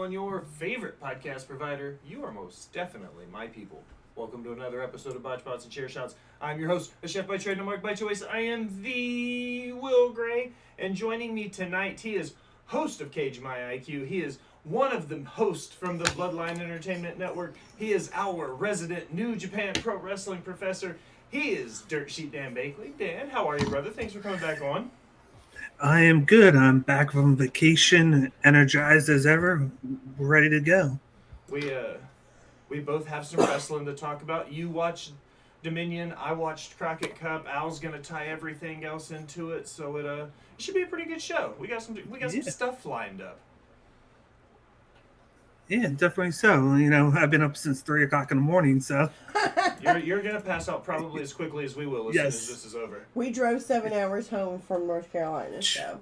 on your favorite podcast provider. You are most definitely my people. Welcome to another episode of Botched, Bots, and Chair Shots. I'm your host, a chef by trade, no mark by choice. I am the Will Gray, and joining me tonight, he is host of Cage My IQ. He is one of the hosts from the Bloodline Entertainment Network. He is our resident New Japan Pro Wrestling professor. He is Dirt Sheet Dan Bakley. Dan, how are you, brother? Thanks for coming back on. I am good. I'm back from vacation, energized as ever, ready to go. We both have some wrestling to talk about. You watched Dominion, I watched Crockett Cup. Al's gonna tie everything else into it, so it should be a pretty good show. We got some stuff lined up. Yeah, definitely so. You know, I've been up since 3 o'clock in the morning, so. You're gonna pass out probably as quickly as we will as soon as this is over. We drove 7 hours home from North Carolina, so.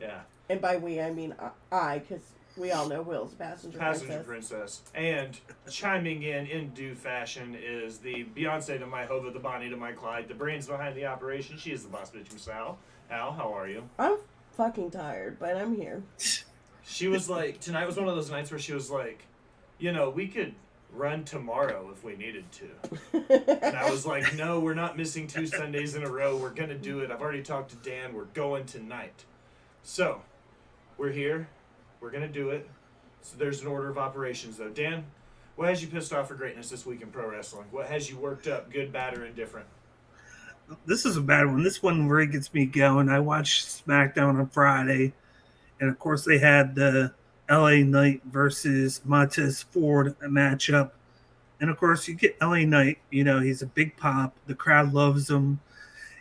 Yeah. And by we, I mean I, because we all know Will's passenger princess. And chiming in due fashion is the Beyonce to my Hova, the Bonnie to my Clyde, the brains behind the operation. She is the boss bitch, Miss Al. Al, how are you? I'm fucking tired, but I'm here. She was like, tonight was one of those nights where she was like, you know, we could run tomorrow if we needed to. And I was like, no, we're not missing 2 Sundays in a row. We're going to do it. I've already talked to Dan. We're going tonight. So, we're here. We're going to do it. So there's an order of operations, though. Dan, what has you pissed off for greatness this week in pro wrestling? What has you worked up, good, bad, or indifferent? This is a bad one. This one really gets me going. I watched SmackDown on Friday, and of course they had the LA Knight versus Montez Ford matchup. And of course you get LA Knight, you know, he's a big pop. The crowd loves him.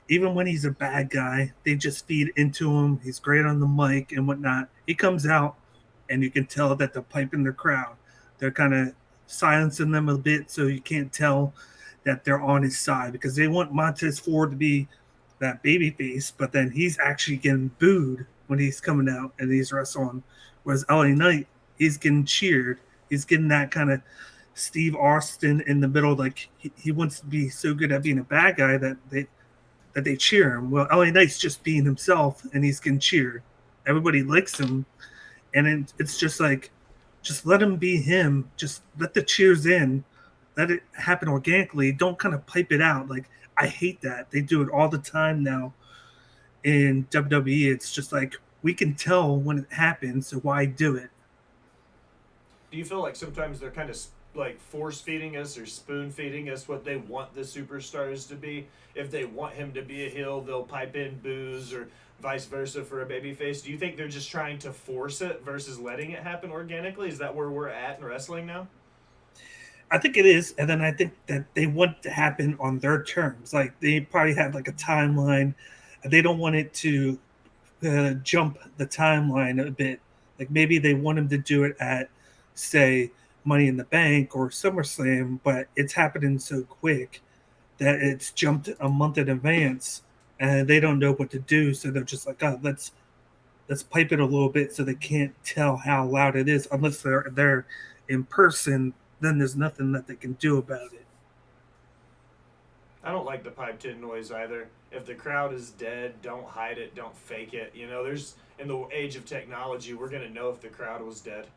Even when he's a bad guy, they just feed into him. He's great on the mic and whatnot. He comes out, and you can tell that they're piping the crowd. They're kind of silencing them a bit so you can't tell that they're on his side because they want Montez Ford to be that baby face, but then he's actually getting booed when he's coming out and he's wrestling. Whereas LA Knight, he's getting cheered. He's getting that kind of Steve Austin in the middle. Like he wants to be so good at being a bad guy that they cheer him. Well, LA Knight's just being himself and he's getting cheered. Everybody likes him. And it's just like, just let him be him. Just let the cheers in. Let it happen organically. Don't kind of pipe it out. Like, I hate that. They do it all the time now in WWE. It's just like, we can tell when it happens, so why do it? Do you feel like sometimes they're kind of like force feeding us or spoon feeding us what they want the superstars to be? If they want him to be a heel, they'll pipe in boos or vice versa for a babyface. Do you think they're just trying to force it versus letting it happen organically? Is that where we're at in wrestling now? I think it is, and then I think that they want it to happen on their terms. Like, they probably have like a timeline. They don't want it to jump the timeline a bit. Like, maybe they want him to do it at, say, Money in the Bank or SummerSlam, but it's happening so quick that it's jumped a month in advance, and they don't know what to do. So they're just like, oh, let's pipe it a little bit so they can't tell how loud it is unless they're there in person. Then there's nothing that they can do about it. I don't like the piped in noise either. If the crowd is dead, don't hide it, don't fake it. You know, there's in the age of technology, we're gonna know if the crowd was dead.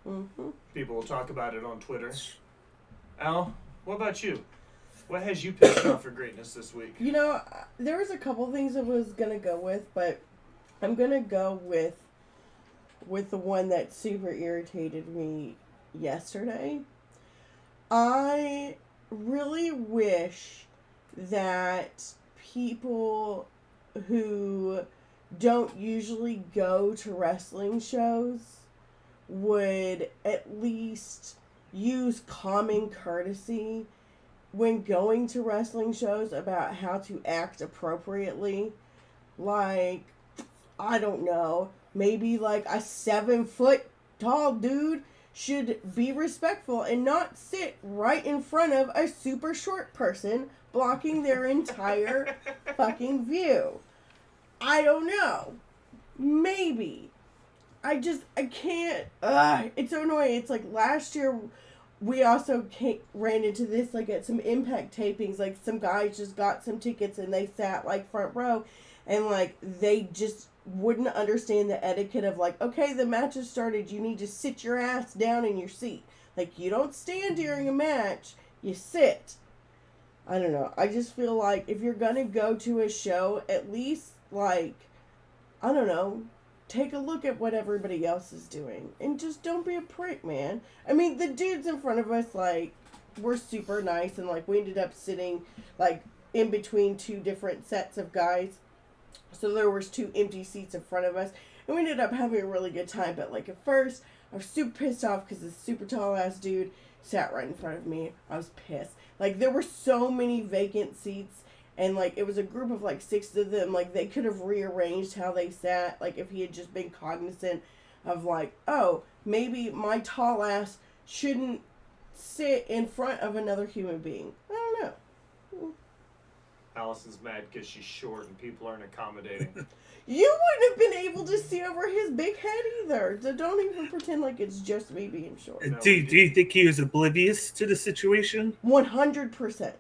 Mm-hmm. People will talk about it on Twitter. Al, what about you? What has you pissed off for greatness this week? You know, there was a couple things I was gonna go with, but I'm gonna go with the one that super irritated me yesterday. I really wish that people who don't usually go to wrestling shows would at least use common courtesy when going to wrestling shows about how to act appropriately. Like, I don't know, maybe like a 7-foot tall dude should be respectful and not sit right in front of a super short person blocking their entire fucking view. I don't know. Maybe. I can't. It's so annoying. It's like last year we also ran into this like at some Impact tapings. Like some guys just got some tickets and they sat like front row. and like they just wouldn't understand the etiquette of like, okay, the match has started, you need to sit your ass down in your seat. Like, you don't stand during a match, you sit. I don't know. I just feel like if you're gonna go to a show, at least like, I don't know, take a look at what everybody else is doing and just don't be a prick, man. I mean, the dudes in front of us, like, were super nice, and like we ended up sitting like in between two different sets of guys, so there was two empty seats in front of us, and we ended up having a really good time. But like at first I was super pissed off because this super tall ass dude sat right in front of me. I was pissed. Like, there were so many vacant seats, and like it was a group of like 6 of them. Like, they could have rearranged how they sat, like if he had just been cognizant of like, oh, maybe my tall ass shouldn't sit in front of another human being. I don't know. Allison's mad because she's short and people aren't accommodating. You wouldn't have been able to see over his big head either. So don't even pretend like it's just me being short. No, do you think he was oblivious to the situation? 100%.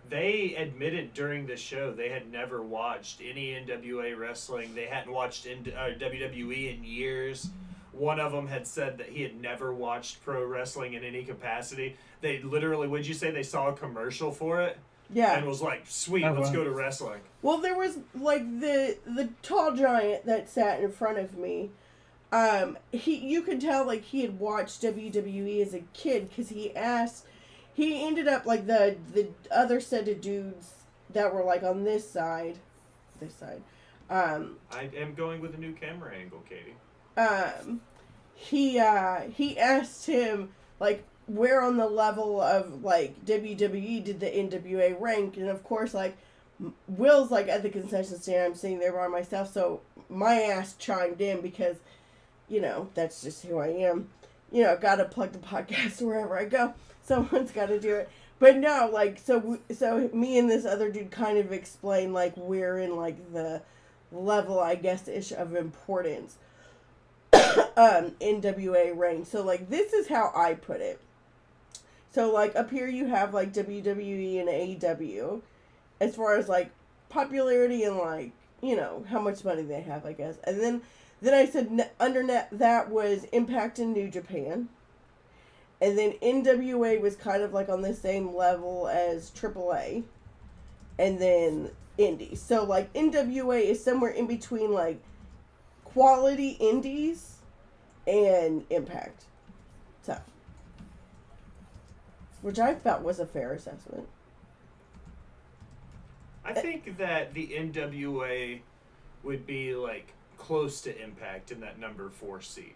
They admitted during the show they had never watched any NWA wrestling. They hadn't watched WWE in years. One of them had said that he had never watched pro wrestling in any capacity. They literally, would you say they saw a commercial for it? Yeah. And was like, sweet, let's go to wrestling. Well, there was like the tall giant that sat in front of me. You could tell like he had watched WWE as a kid, because he ended up like the other set of dudes that were like on this side. I am going with a new camera angle, Katie. He asked him like where on the level of like WWE did the NWA rank, and of course like Will's like at the concession stand, I'm sitting there by myself, so my ass chimed in because, you know, that's just who I am. You know, gotta plug the podcast wherever I go. Someone's gotta do it. But no, like, so me and this other dude kind of explained like we're in like the level, I guess, ish of importance NWA rank. So like this is how I put it. So like up here you have like WWE and AEW as far as like popularity and like, you know, how much money they have, I guess. And then I said under that was Impact in New Japan. And then NWA was kind of like on the same level as AAA. And then Indies. So like NWA is somewhere in between like quality Indies and Impact. So, which I felt was a fair assessment. I think that the NWA would be like close to Impact in that number 4 seed.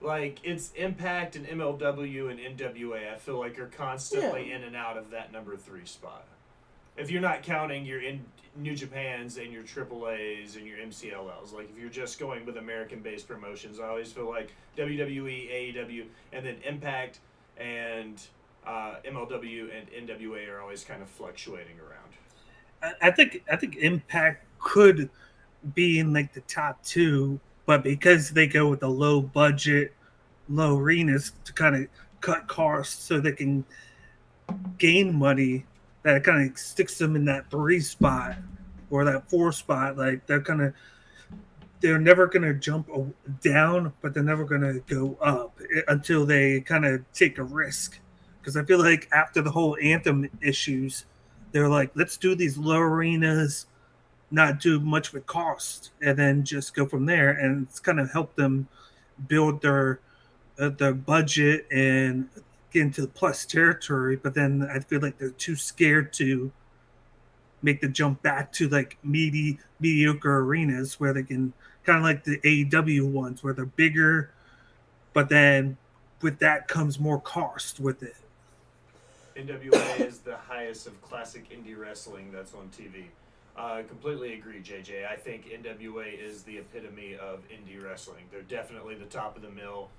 Like, it's Impact and MLW and NWA, I feel like, are constantly in and out of that number 3 spot. If you're not counting your New Japans and your AAAs and your MCLLs, like if you're just going with American-based promotions, I always feel like WWE, AEW, and then Impact and MLW and NWA are always kind of fluctuating around. I think Impact could be in like the top 2, but because they go with the low budget, low arenas to kind of cut costs so they can gain money, that kind of sticks them in that 3 spot or that 4 spot. Like they're never going to jump down, but they're never going to go up until they kind of take a risk. Because I feel like after the whole Anthem issues, they're like, let's do these low arenas, not do much with cost, and then just go from there. And it's kind of helped them build their budget and get into the plus territory. But then I feel like they're too scared to make the jump back to like mediocre arenas where they can kind of like the AEW ones where they're bigger, but then with that comes more cost with it. NWA is the highest of classic indie wrestling that's on TV. Completely agree, JJ. I think NWA is the epitome of indie wrestling. They're definitely the top of the mill.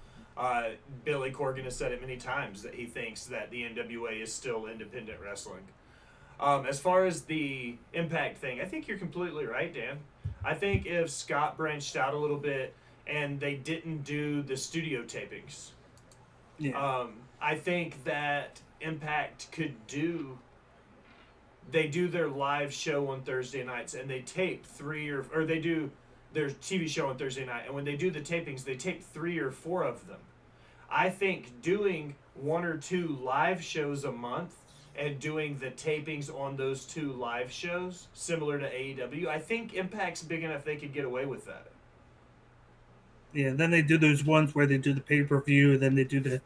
Billy Corgan has said it many times that he thinks that the NWA is still independent wrestling. As far as the Impact thing, I think you're completely right, Dan. I think if Scott branched out a little bit and they didn't do the studio tapings, I think that Impact could do they do their live show on Thursday nights, and they tape or they do their TV show on Thursday night, and when they do the tapings, they tape 3 or 4 of them. I think doing 1 or 2 live shows a month and doing the tapings on those 2 live shows, similar to AEW, I think Impact's big enough they could get away with that. Yeah, then they do those ones where they do the pay-per-view, then they do the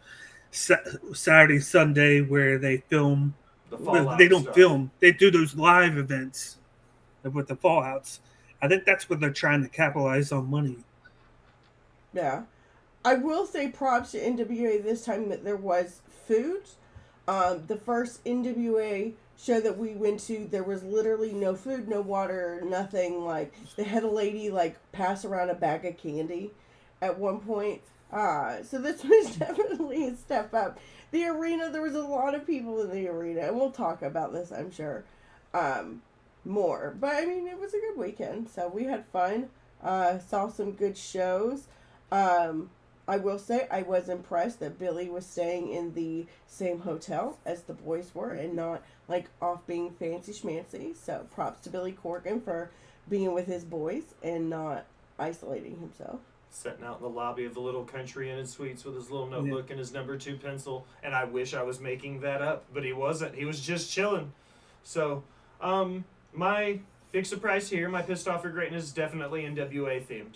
Saturday, Sunday where they film. They don't stuff. film. They do those live events with the fallouts. I think that's what they're trying to capitalize on money. Yeah. I will say props to NWA this time that there was food. The first NWA show that we went to, there was literally no food, no water, nothing. Like, they had a lady, like, pass around a bag of candy at one point. So this was definitely a step up. The arena, there was a lot of people in the arena, and we'll talk about this, I'm sure, more. But, I mean, it was a good weekend, so we had fun. Saw some good shows. I will say I was impressed that Billy was staying in the same hotel as the boys were and not, like, off being fancy schmancy. So, props to Billy Corgan for being with his boys and not isolating himself. Sitting out in the lobby of the little country inn and suites with his little notebook and his number 2 pencil. And I wish I was making that up, but he wasn't. He was just chilling. So, my big surprise here, my Pissed Off for Greatness, is definitely NWA themed.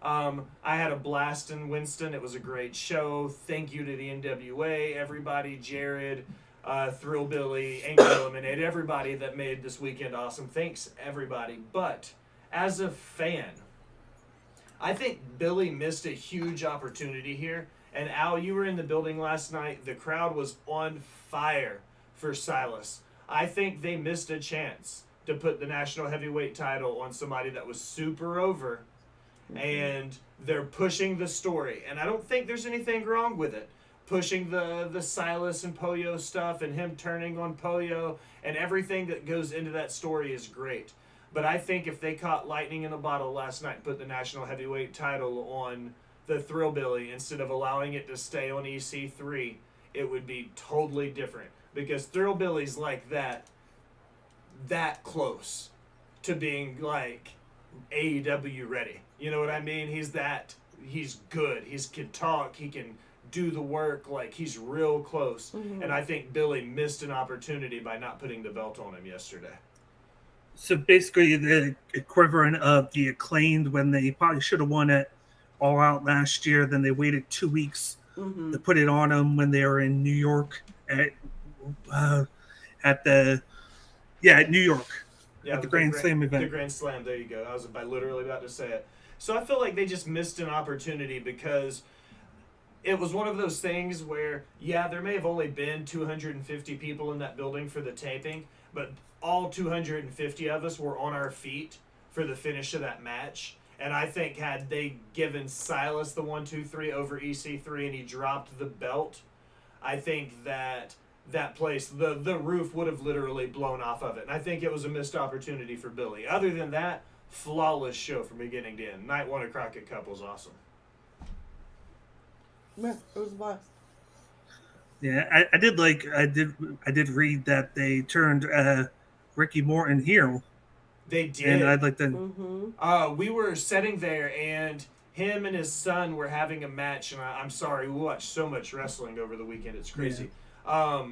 I had a blast in Winston. It was a great show. Thank you to the NWA, everybody, Jared, Thrill Billy, Angel Eliminated, everybody that made this weekend awesome. Thanks, everybody. But as a fan, I think Billy missed a huge opportunity here. And Al, you were in the building last night. The crowd was on fire for Silas. I think they missed a chance to put the national heavyweight title on somebody that was super over. And they're pushing the story. And I don't think there's anything wrong with it. Pushing the Silas and Pollo stuff and him turning on Pollo and everything that goes into that story is great. But I think if they caught lightning in a bottle last night and put the national heavyweight title on the Thrillbilly instead of allowing it to stay on EC3, it would be totally different. Because Thrillbilly's like that close to being like AEW ready. You know what I mean? He's good. He can talk. He can do the work. Like, he's real close. Mm-hmm. And I think Billy missed an opportunity by not putting the belt on him yesterday. So basically, the equivalent of the Acclaimed when they probably should have won it All Out last year. Then they waited 2 weeks to put it on them when they were in New York at New York. Yeah, at the Grand Slam event. The Grand Slam, there you go. I was literally about to say it. So I feel like they just missed an opportunity because it was one of those things where, yeah, there may have only been 250 people in that building for the taping, but all 250 of us were on our feet for the finish of that match. And I think had they given Silas the 1-2-3 over EC3 and he dropped the belt, I think that place, the roof would have literally blown off of it. And I think it was a missed opportunity for Billy. Other than that, flawless show from beginning to end. Night 1 of Crockett Cup was awesome. Yeah, it was a blast. Yeah, I did read that they turned Ricky Morton heel. They did. And I'd like to... we were sitting there, and him and his son were having a match, and I'm sorry, we watched so much wrestling over the weekend, it's crazy. Yeah.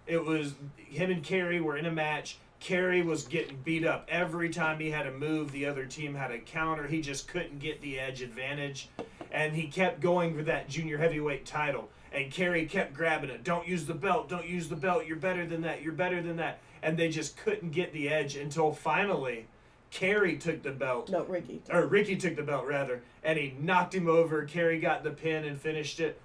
It was him and Kerry were in a match. Kerry was getting beat up. Every time he had a move, the other team had a counter. He just couldn't get the edge advantage, and he kept going for that junior heavyweight title. And Kerry kept grabbing it. Don't use the belt. Don't use the belt. You're better than that. You're better than that. And they just couldn't get the edge until finally Kerry took the belt. No, Ricky. Or Ricky took the belt, rather. And he knocked him over. Kerry got the pin and finished it.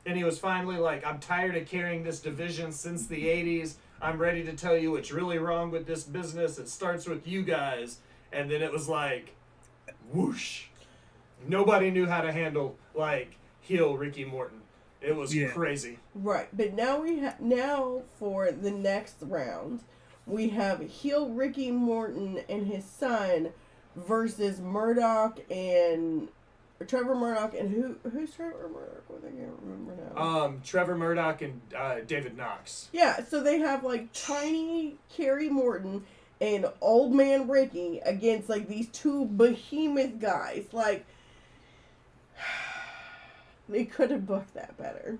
And he was finally like, I'm tired of carrying this division since the 80s. I'm ready to tell you what's really wrong with this business. It starts with you guys. And then it was like, whoosh. Nobody knew how to handle, like, heel Ricky Morton. It was crazy. Right, but now now for the next round, we have heel Ricky Morton and his son versus Murdoch and Trevor Murdoch and who's Trevor Murdoch? What I can't remember now. Trevor Murdoch and David Knox. Yeah, so they have like tiny Kerry Morton and old man Ricky against like these two behemoth guys. Like they could have booked that better.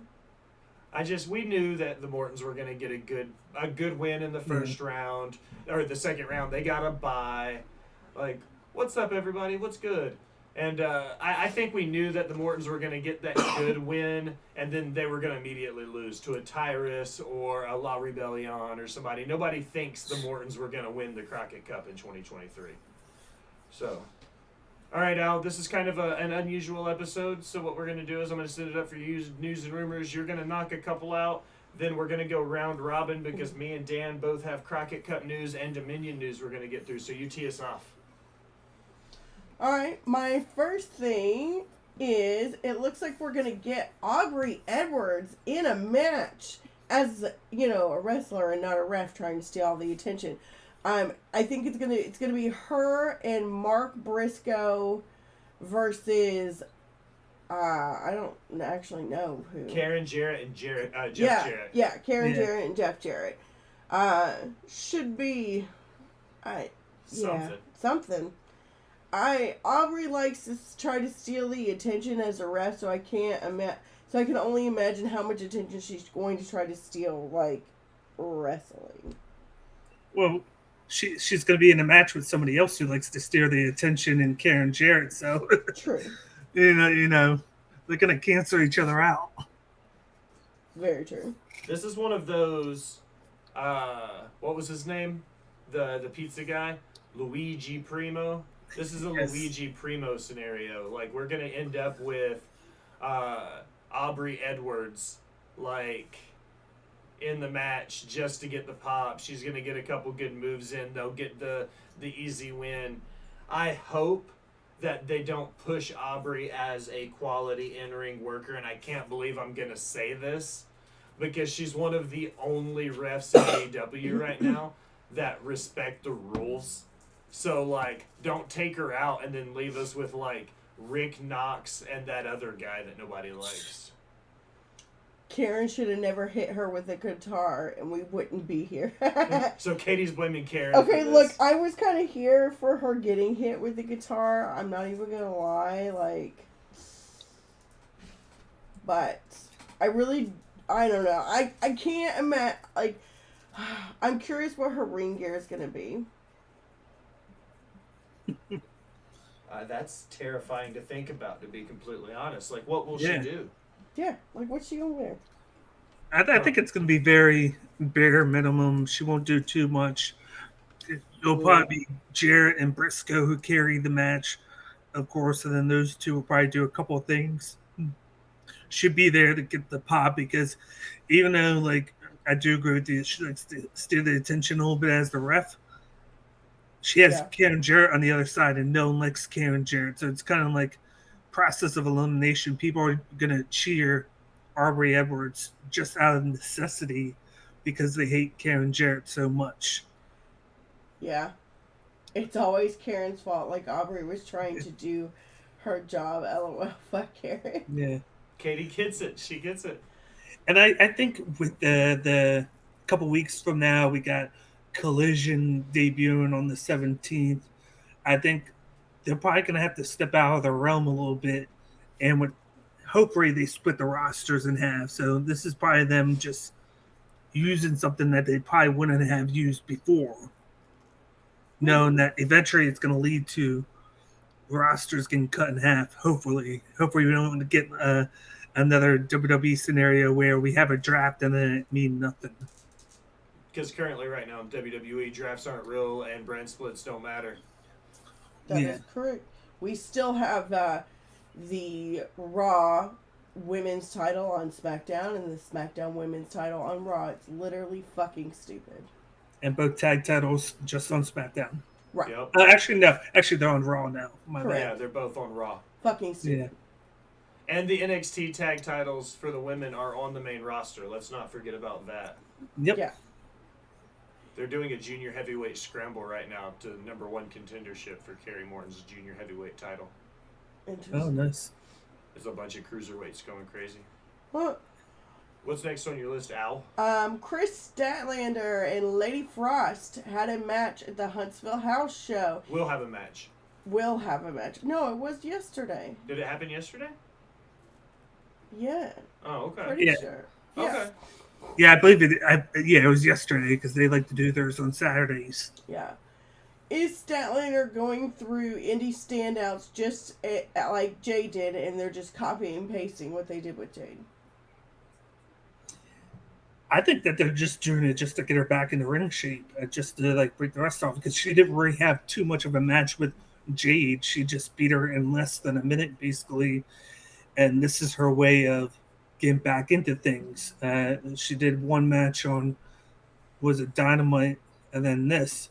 We knew that the Mortons were going to get a good win in the first round or the second round. They got a bye. Like, what's up, everybody? What's good? And I think we knew that the Mortons were going to get that good win, and then they were going to immediately lose to a Tyrus or a La Rebellion or somebody. Nobody thinks the Mortons were going to win the Crockett Cup in 2023. So, all right, Al, this is kind of an unusual episode. So what we're going to do is I'm going to set it up for you, news and rumors. You're going to knock a couple out. Then we're going to go round robin because me and Dan both have Crockett Cup news and Dominion news we're going to get through. So you tee us off. All right, my first thing is it looks like we're going to get Aubrey Edwards in a match as, you know, a wrestler and not a ref trying to steal all the attention. I think it's gonna be her and Mark Briscoe versus I don't actually know who. Karen Jarrett and Jeff Jarrett. Yeah, Karen Jarrett and Jeff Jarrett. Should be something. Aubrey likes to try to steal the attention as a ref, so I can only imagine how much attention she's going to try to steal, like wrestling. Well, she's going to be in a match with somebody else who likes to steer the attention in Karen Jarrett, so true. you know, they're going to cancel each other out. Very true. This is one of those. What was his name? The pizza guy, Luigi Primo. This is a Luigi Primo scenario. Like, we're going to end up with Aubrey Edwards, like, in the match just to get the pop. She's going to get a couple good moves in. They'll get the easy win. I hope that they don't push Aubrey as a quality in-ring worker, and I can't believe I'm going to say this because she's one of the only refs in AEW right now that respect the rules. So, like, don't take her out and then leave us with, like, Rick Knox and that other guy that nobody likes. Karen should have never hit her with a guitar and we wouldn't be here. So Katie's blaming Karen. Okay, look, I was kind of here for her getting hit with the guitar. I'm not even going to lie. Like, but I don't know. I can't imagine, like, I'm curious what her ring gear is going to be. That's terrifying to think about, to be completely honest. Like, what will she do? Yeah, like, what's she gonna wear? I think it's going to be very bare minimum. She won't do too much. It'll probably be Jarrett and Briscoe who carry the match, of course, and then those two will probably do a couple of things. Should be there to get the pop because even though, like, I do agree with you, she likes to steer the attention a little bit as the ref. She has Karen Jarrett on the other side, and no one likes Karen Jarrett. So it's kind of like process of elimination. People are going to cheer Aubrey Edwards just out of necessity because they hate Karen Jarrett so much. Yeah. It's always Karen's fault. Like, Aubrey was trying to do her job. LOL. Fuck Karen. Yeah. Katie gets it. She gets it. And I think with the couple weeks from now, we got Collision debuting on the 17th. I think they're probably going to have to step out of their realm a little bit, and hopefully they split the rosters in half. So this is probably them just using something that they probably wouldn't have used before, knowing that eventually it's going to lead to rosters getting cut in half. Hopefully we don't get another WWE scenario where we have a draft and then it means nothing. Because currently, right now in WWE, drafts aren't real and brand splits don't matter. That is correct. We still have the Raw women's title on SmackDown and the SmackDown women's title on Raw. It's literally fucking stupid. And both tag titles just on SmackDown. Right. Yep. Actually, no. Actually, they're on Raw now. My bad. Yeah, they're both on Raw. Fucking stupid. Yeah. And the NXT tag titles for the women are on the main roster. Let's not forget about that. Yep. Yeah. They're doing a junior heavyweight scramble right now to number one contendership for Kerry Morton's junior heavyweight title. Interesting. Oh, nice. There's a bunch of cruiserweights going crazy. Well, What's next on your list, Al? Chris Statlander and Lady Frost had a match at the Huntsville House Show. We'll have a match. Will have a match. No, it was yesterday. Did it happen yesterday? Yeah. Oh, okay. Pretty Yeah. sure. Okay. Yeah, I believe it. It was yesterday because they like to do theirs on Saturdays. Yeah. Is Statlander going through indie standouts just like Jay did, and they're just copying and pasting what they did with Jade? I think that they're just doing it just to get her back in the ring shape, just to like break the rest off, because she didn't really have too much of a match with Jade. She just beat her in less than a minute, basically, and this is her way of getting back into things. She did one match on, was it Dynamite, and then this.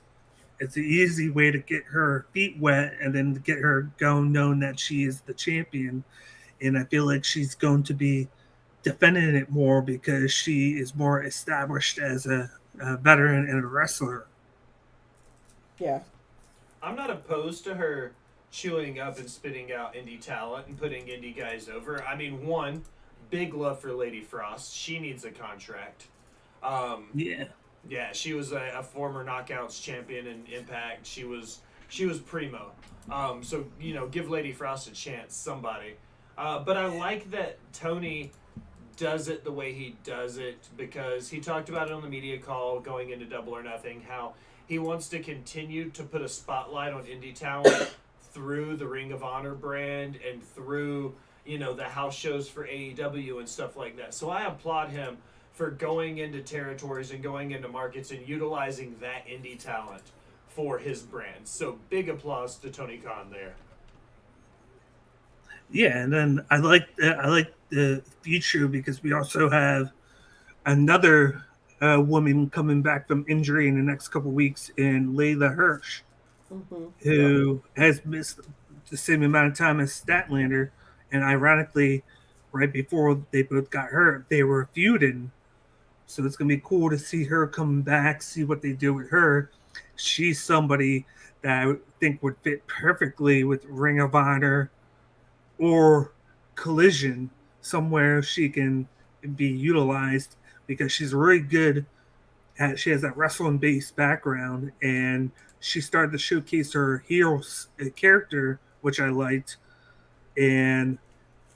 It's an easy way to get her feet wet and then to get her going, knowing that she is the champion. And I feel like she's going to be defending it more because she is more established as a veteran and a wrestler. Yeah. I'm not opposed to her chewing up and spitting out indie talent and putting indie guys over. I mean, one, big love for Lady Frost. She needs a contract. Yeah. Yeah, she was a former Knockouts champion in Impact. She was primo. So, give Lady Frost a chance, somebody. But I like that Tony does it the way he does it, because he talked about it on the media call going into Double or Nothing, how he wants to continue to put a spotlight on indie talent through the Ring of Honor brand and through, the house shows for AEW and stuff like that. So I applaud him for going into territories and going into markets and utilizing that indie talent for his brand. So big applause to Tony Khan there. Yeah, and then I like the future because we also have another woman coming back from injury in the next couple of weeks in Layla Hirsch, who has missed the same amount of time as Statlander, and ironically, right before they both got hurt, they were feuding. So it's going to be cool to see her come back, see what they do with her. She's somebody that I think would fit perfectly with Ring of Honor or Collision, somewhere she can be utilized because she's really good she has that wrestling-based background, and she started to showcase her heel character, which I liked, and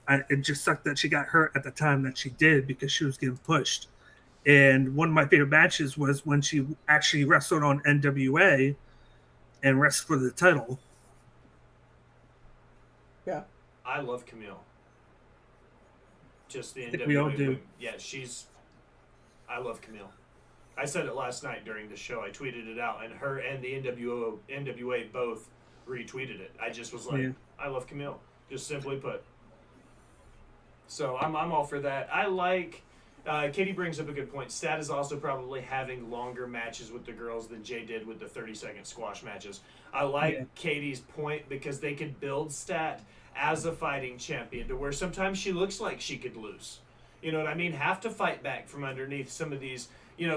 it just sucked that she got hurt at the time that she did because she was getting pushed. And one of my favorite matches was when she actually wrestled on NWA and wrestled for the title. Yeah. I love Camille. Just the NWA. We all do. Yeah, I love Camille. I said it last night during the show. I tweeted it out, and her and the NWA both retweeted it. I just was like, yeah. I love Camille. Just simply put. So I'm all for that. I like... Katie brings up a good point. Stat is also probably having longer matches with the girls than Jay did with the 30-second squash matches. I like Katie's point because they could build Stat as a fighting champion to where sometimes she looks like she could lose. You know what I mean? Have to fight back from underneath some of these.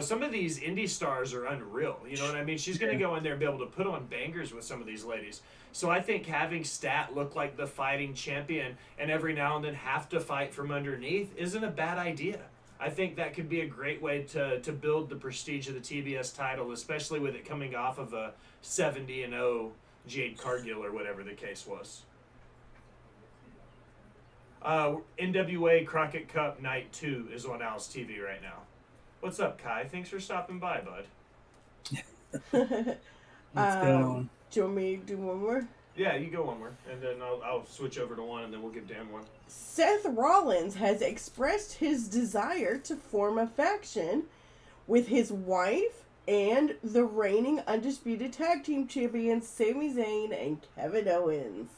Some of these indie stars are unreal. You know what I mean? She's going to go in there and be able to put on bangers with some of these ladies. So I think having Stat look like the fighting champion and every now and then have to fight from underneath isn't a bad idea. I think that could be a great way to build the prestige of the TBS title, especially with it coming off of a 70-0 Jade Cargill or whatever the case was. NWA Crockett Cup Night 2 is on Al's TV right now. What's up, Kai? Thanks for stopping by, bud. What's going on? Do you want me to do one more? Yeah, you go one more, and then I'll switch over to one, and then we'll give Dan one. Seth Rollins has expressed his desire to form a faction with his wife and the reigning undisputed tag team champions Sami Zayn and Kevin Owens.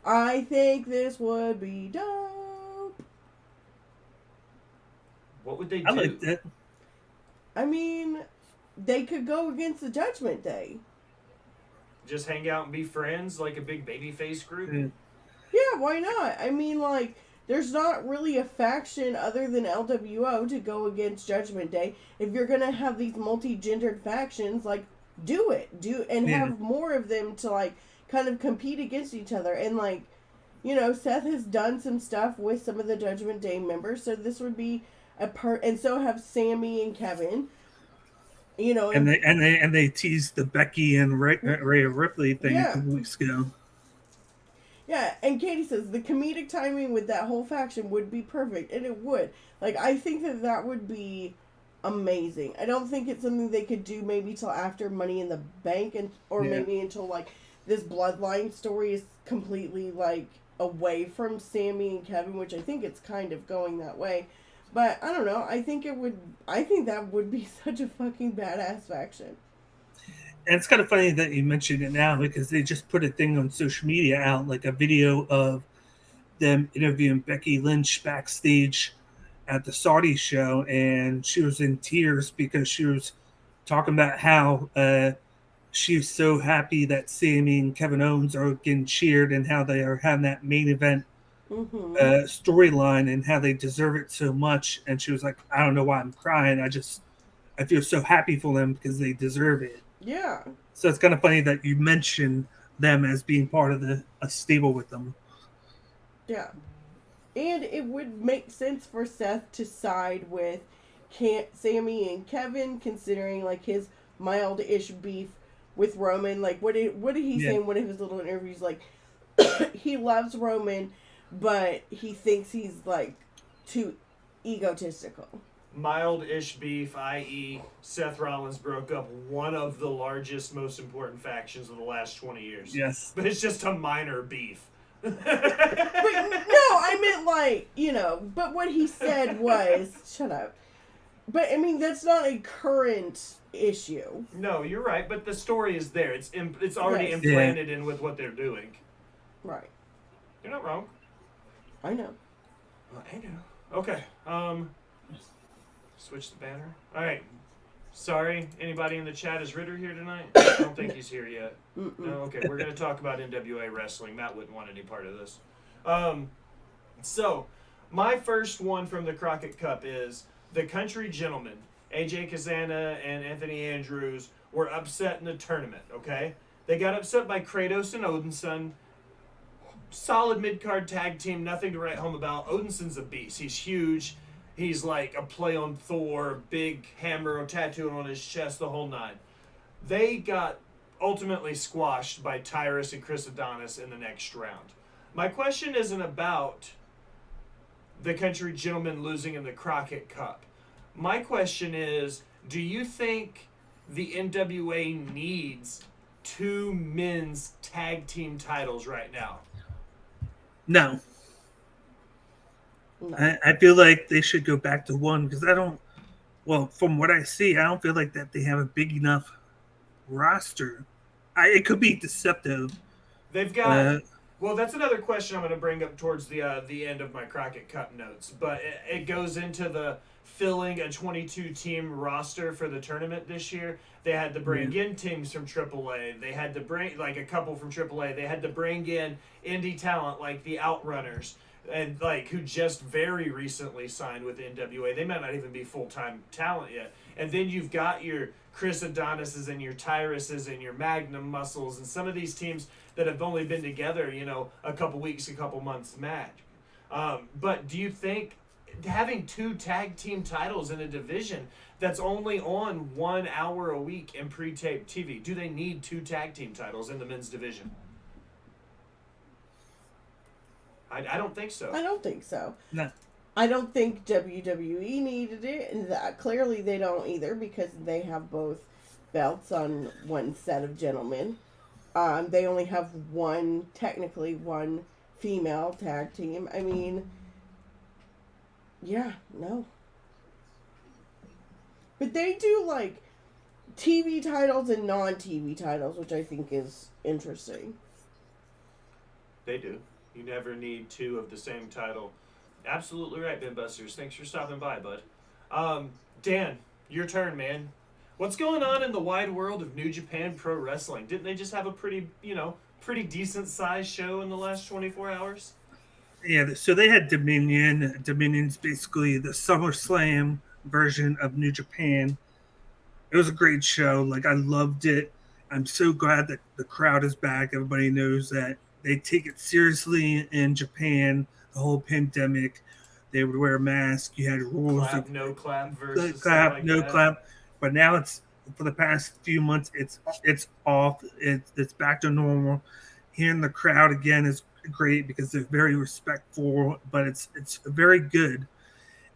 I think this would be dope. What would they do? I like that. I mean, they could go against the Judgment Day. Just hang out and be friends like a big babyface group? Yeah, why not? I mean, like, there's not really a faction other than LWO to go against Judgment Day. If you're going to have these multi-gendered factions, like, do it. Have more of them to, like, kind of compete against each other. And, like, you know, Seth has done some stuff with some of the Judgment Day members, so this would be and so have Sammy and Kevin. You know, And they teased the Becky and Rhea Ripley thing a couple weeks ago. Yeah, and Katie says the comedic timing with that whole faction would be perfect, and it would. Like, I think that would be amazing. I don't think it's something they could do maybe till after Money in the Bank, or maybe until, like, this Bloodline story is completely, like, away from Sammy and Kevin, which I think it's kind of going that way. But, I don't know, I think that would be such a fucking badass faction. And it's kind of funny that you mentioned it now because they just put a thing on social media out, like a video of them interviewing Becky Lynch backstage at the Saudi show, and she was in tears because she was talking about how she's so happy that Sammy and Kevin Owens are getting cheered and how they are having that main event storyline and how they deserve it so much. And she was like, I don't know why I'm crying. I feel so happy for them because they deserve it. Yeah. So it's kind of funny that you mention them as being part of a stable with them. Yeah. And it would make sense for Seth to side with Sammy and Kevin, considering, like, his mild-ish beef with Roman. Like, what did he say in one of his little interviews? Like, he loves Roman, but he thinks he's, like, too egotistical. Mild-ish beef, i.e. Seth Rollins broke up one of the largest, most important factions of the last 20 years. Yes. But it's just a minor beef. But, no, I meant, like, you know, but what he said was, shut up. But, I mean, that's not a current issue. No, you're right, but the story is there. It's already implanted in with what they're doing. Right. You're not wrong. I know. Well, I know. Okay, switch the banner. All right. Sorry, anybody in the chat is Ritter here tonight? I don't think he's here yet. No, okay, we're going to talk about NWA wrestling. Matt wouldn't want any part of this. So, my first one from the Crockett Cup is the Country Gentlemen, AJ Kazana and Anthony Andrews, were upset in the tournament, okay? They got upset by Kratos and Odinson. Solid mid-card tag team, nothing to write home about. Odinson's a beast. He's huge. He's like a play on Thor, big hammer tattooed on his chest, the whole nine. They got ultimately squashed by Tyrus and Chris Adonis in the next round. My question isn't about the Country Gentlemen losing in the Crockett Cup. My question is, do you think the NWA needs 2 men's tag team titles right now? No. I feel like they should go back to one because from what I see, I don't feel like that they have a big enough roster. It could be deceptive. They've got... well, that's another question I'm going to bring up towards the end of my Crockett Cup notes, but it goes into the filling a 22-team roster for the tournament this year. They had to bring in teams from AAA. They had to bring, like, a couple from AAA. They had to bring in indie talent like the Outrunners, and like who just very recently signed with NWA. They might not even be full-time talent yet. And then you've got your Chris Adonises and your Tyruses and your Magnum Muscles and some of these teams that have only been together, you know, a couple weeks, a couple months match. But do you think having 2 tag team titles in a division that's only on 1 hour a week in pre-taped TV, do they need 2 tag team titles in the men's division? I don't think so. I don't think so. No. I don't think WWE needed it, and that clearly they don't either because they have both belts on one set of gentlemen. They only have technically one female tag team. I mean, yeah, no. But they do, like, TV titles and non-TV titles, which I think is interesting. They do. You never need 2 of the same title. Absolutely right, Ben Busters. Thanks for stopping by, bud. Dan, your turn, man. What's going on in the wide world of New Japan Pro Wrestling? Didn't they just have a pretty decent sized show in the last 24 hours? Yeah, so they had Dominion. Dominion's basically the SummerSlam version of New Japan. It was a great show. Like, I loved it. I'm so glad that the crowd is back. Everybody knows that they take it seriously in Japan. The whole pandemic, they would wear a mask. You had rules Clap, of no clap versus stuff clap, like no that. clap. But now it's for the past few months, it's off. It's back to normal. Hearing the crowd again is great because they're very respectful, but it's very good.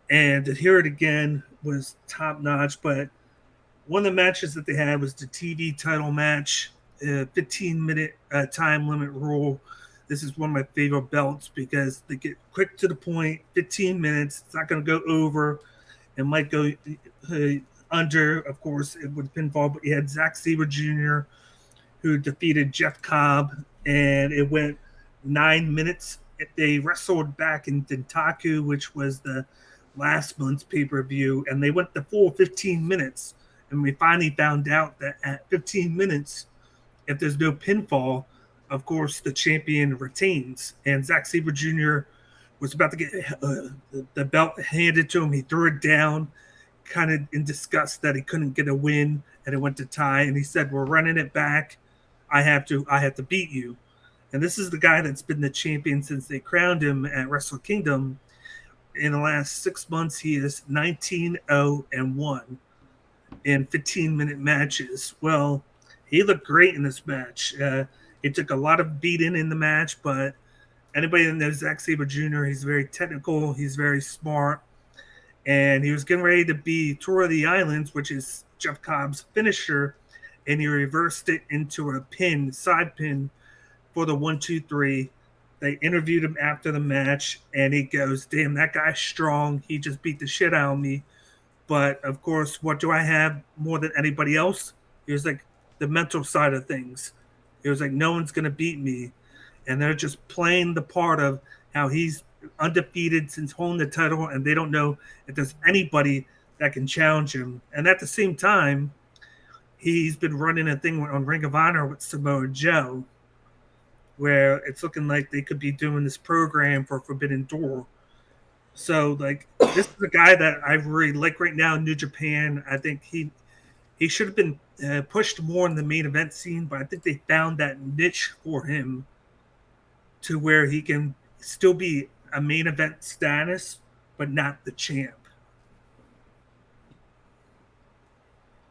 And to hear it again was top notch. But one of the matches that they had was the TV title match, 15-minute time limit rule. This is one of my favorite belts because they get quick to the point, 15 minutes. It's not going to go over. It might go under, of course, it would pinfall. But you had Zack Sabre Jr., who defeated Jeff Cobb, and it went 9 minutes. They wrestled back in Dentaku, which was the last month's pay-per-view, and they went the full 15 minutes. And we finally found out that at 15 minutes, if there's no pinfall, of course, the champion retains. And Zack Sabre Jr. was about to get the belt handed to him. He threw it down, kind of in disgust that he couldn't get a win, and it went to tie. And he said, "We're running it back. I have to beat you." And this is the guy that's been the champion since they crowned him at Wrestle Kingdom. In the last 6 months, he is 19-0-1 in 15-minute matches. Well, he looked great in this match. He took a lot of beating in the match, but anybody that knows Zack Sabre Jr., he's very technical, he's very smart, and he was getting ready to be Tour of the Islands, which is Jeff Cobb's finisher, and he reversed it into a pin, side pin, for the 1-2-3. They interviewed him after the match, and he goes, "Damn, that guy's strong. He just beat the shit out of me. But, of course, what do I have more than anybody else?" He was like, "The mental side of things." He was like, "No one's going to beat me." And they're just playing the part of how he's undefeated since holding the title, and they don't know if there's anybody that can challenge him. And at the same time, he's been running a thing on Ring of Honor with Samoa Joe, where it's looking like they could be doing this program for Forbidden Door. So, like, this is a guy that I really like right now in New Japan. I think he should have been pushed more in the main event scene, but I think they found that niche for him to where he can still be a main event status, but not the champ.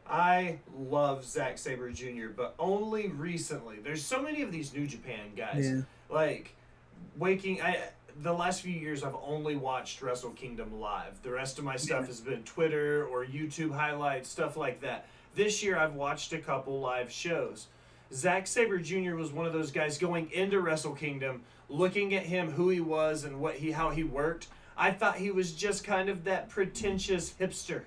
I love Zack Sabre Jr., but only recently. There's so many of these New Japan guys. Yeah. Like, the last few years, I've only watched Wrestle Kingdom live. The rest of my stuff has been Twitter or YouTube highlights, stuff like that. This year, I've watched a couple live shows. Zack Sabre Jr. was one of those guys going into Wrestle Kingdom, looking at him, who he was, and how he worked. I thought he was just kind of that pretentious hipster.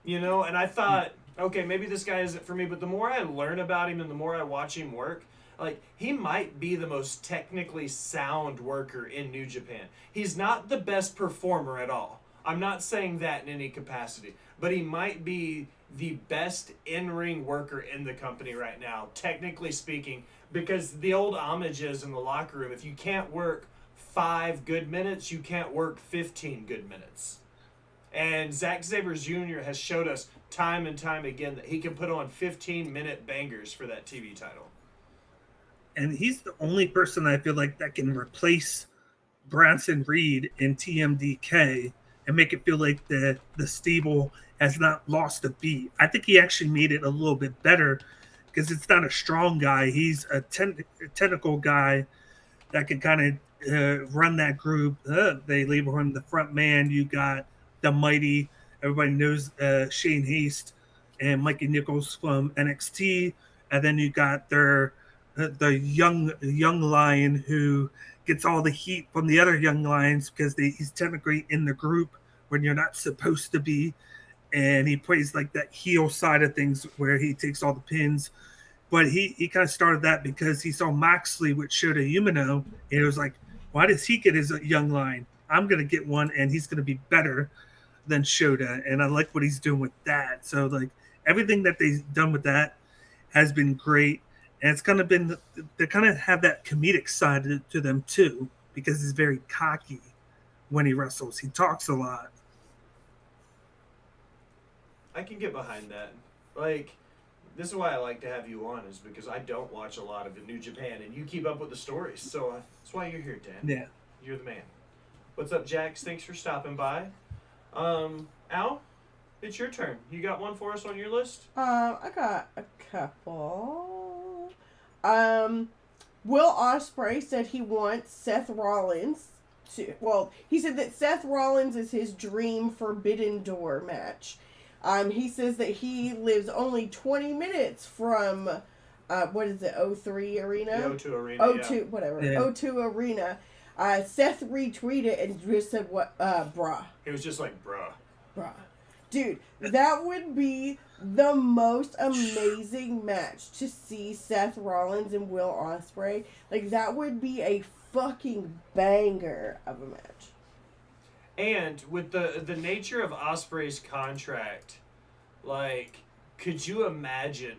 You know, and I thought, okay, maybe this guy isn't for me, but the more I learn about him and the more I watch him work, like, he might be the most technically sound worker in New Japan. He's not the best performer at all. I'm not saying that in any capacity, but he might be the best in-ring worker in the company right now, technically speaking, because the old homage is in the locker room, if you can't work 5 good minutes, you can't work 15 good minutes. And Zack Sabre Jr. has showed us time and time again that he can put on 15-minute bangers for that TV title. And he's the only person I feel like that can replace Bronson Reed in TMDK and make it feel like the stable has not lost a beat. I think he actually made it a little bit better because it's not a strong guy. He's a technical guy that can kind of run that group. They label him the front man. You got the Mighty. Everybody knows Shane Haste and Mikey Nichols from NXT. And then you got the young lion who gets all the heat from the other young lions because he's technically in the group when you're not supposed to be. And he plays like that heel side of things where he takes all the pins. But he kind of started that because he saw Moxley with Shota Umino. And it was like, why does he get his young lion? I'm going to get one, and he's going to be better than Shota. And I like what he's doing with that. So, like, everything that they've done with that has been great. And it's kind of been, they kind of have that comedic side to them, too, because he's very cocky when he wrestles. He talks a lot. I can get behind that. Like, this is why I like to have you on, is because I don't watch a lot of the New Japan, and you keep up with the stories. So that's why you're here, Dan. Yeah. You're the man. What's up, Jax? Thanks for stopping by. Al, it's your turn. You got one for us on your list? I got a couple. Will Ospreay said he wants Seth Rollins to. Well, he said that Seth Rollins is his dream Forbidden Door match. He says that he lives only 20 minutes from, what is it, O3 Arena? The O2 Arena. O2, whatever. Yeah. O2 Arena. Seth retweeted and just said, "What, bruh." He was just like, bruh. Bruh. Dude, that would be the most amazing match to see Seth Rollins and Will Ospreay. Like, that would be a fucking banger of a match. And with the nature of Ospreay's contract, like, could you imagine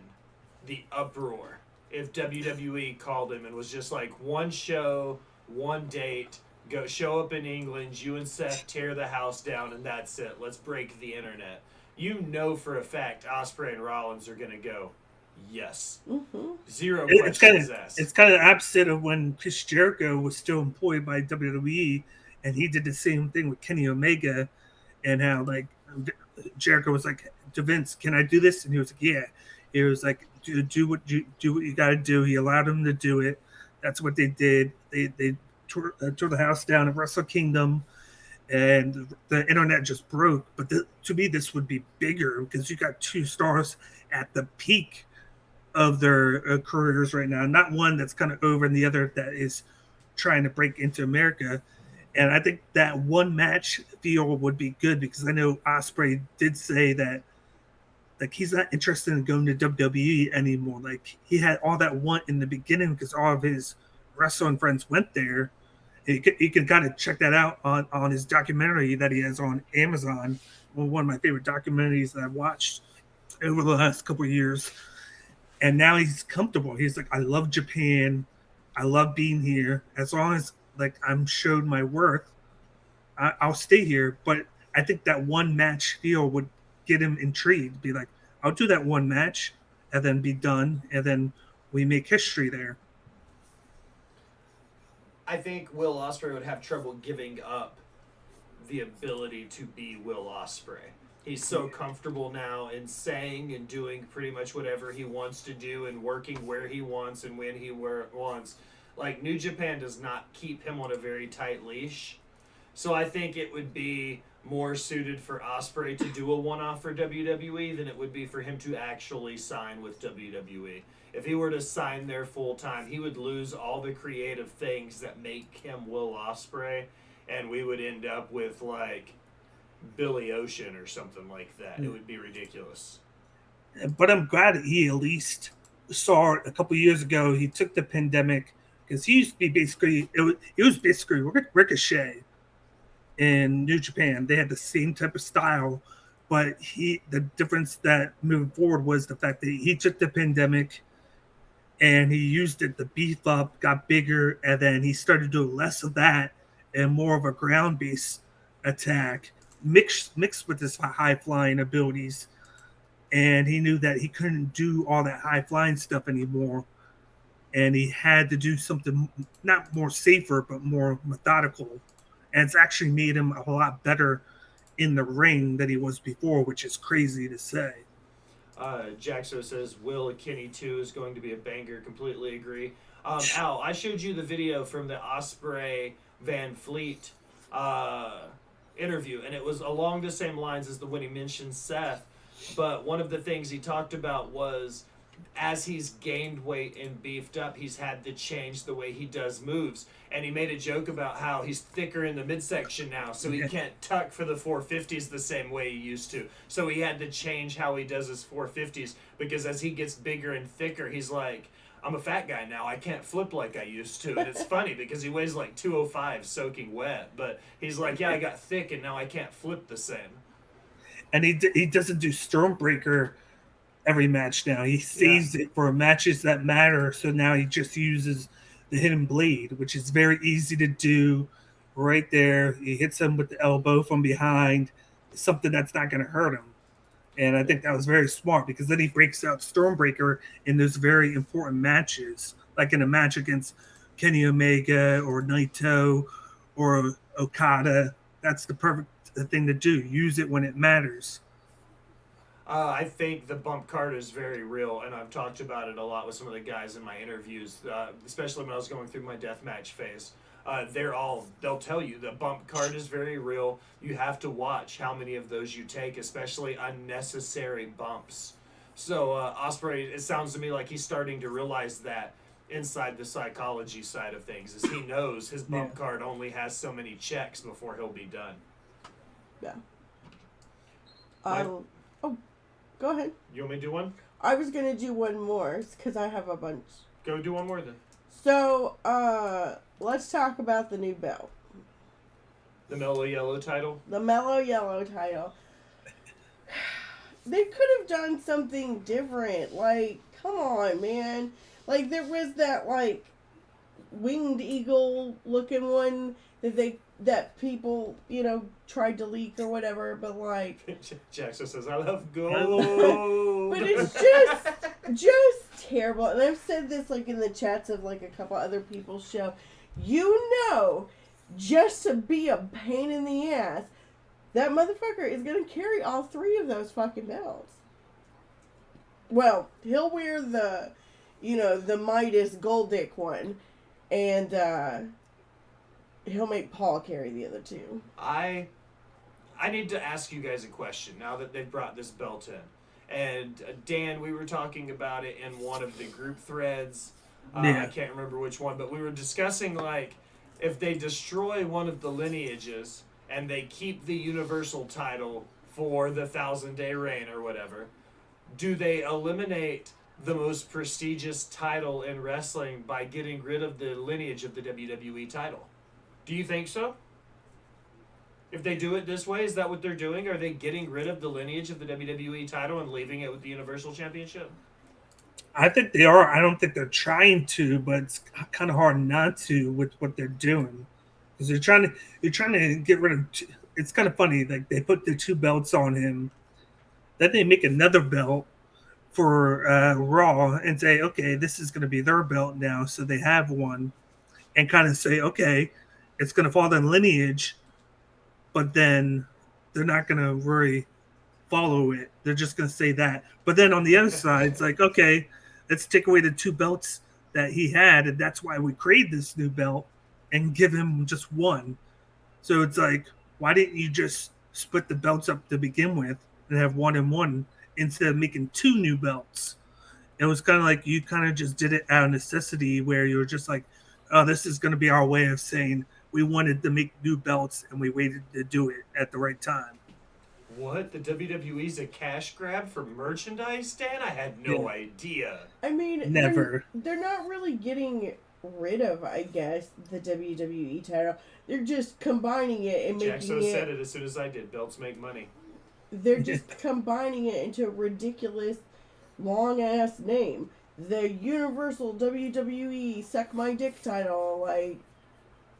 the uproar if WWE called him and was just like, one show, one date, go show up in England, you and Seth tear the house down, and that's it. Let's break the internet. You know for a fact Ospreay and Rollins are going to go, yes. Mm-hmm. Zero It's questions asked. it's kind of opposite of when Chris Jericho was still employed by WWE, and he did the same thing with Kenny Omega, and how like Jericho was like, to Vince, can I do this? And he was like, yeah. He was like, do what you got to do. He allowed him to do it. That's what they did. They tore the house down at Wrestle Kingdom, and the internet just broke. But to me, this would be bigger because you got two stars at the peak of their careers right now. Not one that's kind of over and the other that is trying to break into America. And I think that one match feel would be good because I know Ospreay did say that like he's not interested in going to WWE anymore. Like he had all that want in the beginning because all of his wrestling friends went there. And you can kind of check that out on his documentary that he has on Amazon. One of my favorite documentaries that I've watched over the last couple of years. And now he's comfortable. He's like, I love Japan. I love being here. As long as like I'm showed my worth, I'll stay here. But I think that one match feel would get him intrigued. Be like, I'll do that one match and then be done. And then we make history there. I think Will Ospreay would have trouble giving up the ability to be Will Ospreay. He's so comfortable now in saying and doing pretty much whatever he wants to do and working where he wants and when he wants. Like, New Japan does not keep him on a very tight leash. So I think it would be more suited for Ospreay to do a one-off for WWE than it would be for him to actually sign with WWE. If he were to sign there full-time, he would lose all the creative things that make him Will Ospreay, and we would end up with, like, Billy Ocean or something like that. It would be ridiculous. But I'm glad that he at least saw it a couple years ago. He took the pandemic because he used to be basically it was basically Ricochet in New Japan. They had the same type of style, but the difference that moving forward was the fact that he took the pandemic and he used it to beef up, got bigger, and then he started doing less of that and more of a ground-based attack. Mixed with his high flying abilities, and he knew that he couldn't do all that high flying stuff anymore, and he had to do something not more safer but more methodical, and it's actually made him a lot better in the ring than he was before, which is crazy to say. Jaxo says Will Kenny 2 is going to be a banger. Completely agree. Al, I showed you the video from the Ospreay Van Fleet interview, and it was along the same lines as the when he mentioned Seth, but one of the things he talked about was as he's gained weight and beefed up, he's had to change the way he does moves, and he made a joke about how he's thicker in the midsection now, so he can't tuck for the 450s the same way he used to, so he had to change how he does his 450s, because as he gets bigger and thicker, he's like, I'm a fat guy now. I can't flip like I used to. And it's funny because he weighs like 205 soaking wet. But he's like, yeah, I got thick and now I can't flip the same. And he doesn't do Stormbreaker every match now. He saves it for matches that matter. So now he just uses the Hidden Blade, which is very easy to do right there. He hits him with the elbow from behind. Something that's not going to hurt him. And I think that was very smart because then he breaks out Stormbreaker in those very important matches, like in a match against Kenny Omega or Naito or Okada. That's the perfect thing to do. Use it when it matters. I think the bump card is very real, and I've talked about it a lot with some of the guys in my interviews, especially when I was going through my deathmatch phase. They'll tell you the bump card is very real. You have to watch how many of those you take, especially unnecessary bumps. So Ospreay, it sounds to me like he's starting to realize that inside the psychology side of things, is he knows his bump card only has so many checks before he'll be done. Yeah. Go ahead. You want me to do one? I was gonna do one more because I have a bunch. Go do one more then. So, let's talk about the new belt. The Mellow Yellow title? The Mellow Yellow title. They could have done something different. Like, come on, man. Like, there was that, like, winged eagle looking one that people, tried to leak or whatever, but like... Jackson says, I love gold. But it's just terrible. And I've said this, like, in the chats of, like, a couple other people's show. Just to be a pain in the ass, that motherfucker is going to carry all three of those fucking belts. Well, he'll wear the Midas Gold Dick one, and he'll make Paul carry the other two. I need to ask you guys a question now that they've brought this belt in. And Dan, we were talking about it in one of the group threads. I can't remember which one, but we were discussing, like, if they destroy one of the lineages and they keep the Universal title for the 1,000-day reign or whatever, do they eliminate the most prestigious title in wrestling by getting rid of the lineage of the WWE title? Do you think so? If they do it this way, is that what they're doing? Are they getting rid of the lineage of the WWE title and leaving it with the Universal Championship? I think they are. I don't think they're trying to, but it's kind of hard not to with what they're doing, because they're trying to get rid of. It's kind of funny, like they put the two belts on him, then they make another belt for Raw and say, okay, this is going to be their belt now, so they have one, and kind of say, okay, it's going to follow the lineage, but then they're not going to really follow it. They're just going to say that. But then on the other side, it's like, okay, let's take away the two belts that he had, and that's why we created this new belt, and give him just one. So it's like, why didn't you just split the belts up to begin with and have one and one instead of making two new belts? It was kind of like you kind of just did it out of necessity, where you were just like, oh, this is going to be our way of saying we wanted to make new belts and we waited to do it at the right time. What? The WWE's a cash grab for merchandise, Dan? I had no idea. I mean, never. They're not really getting rid of, I guess, the WWE title. They're just combining it and making Jackson it... said it as soon as I did. Belts make money. They're just combining it into a ridiculous, long-ass name. The Universal WWE Suck My Dick title, like...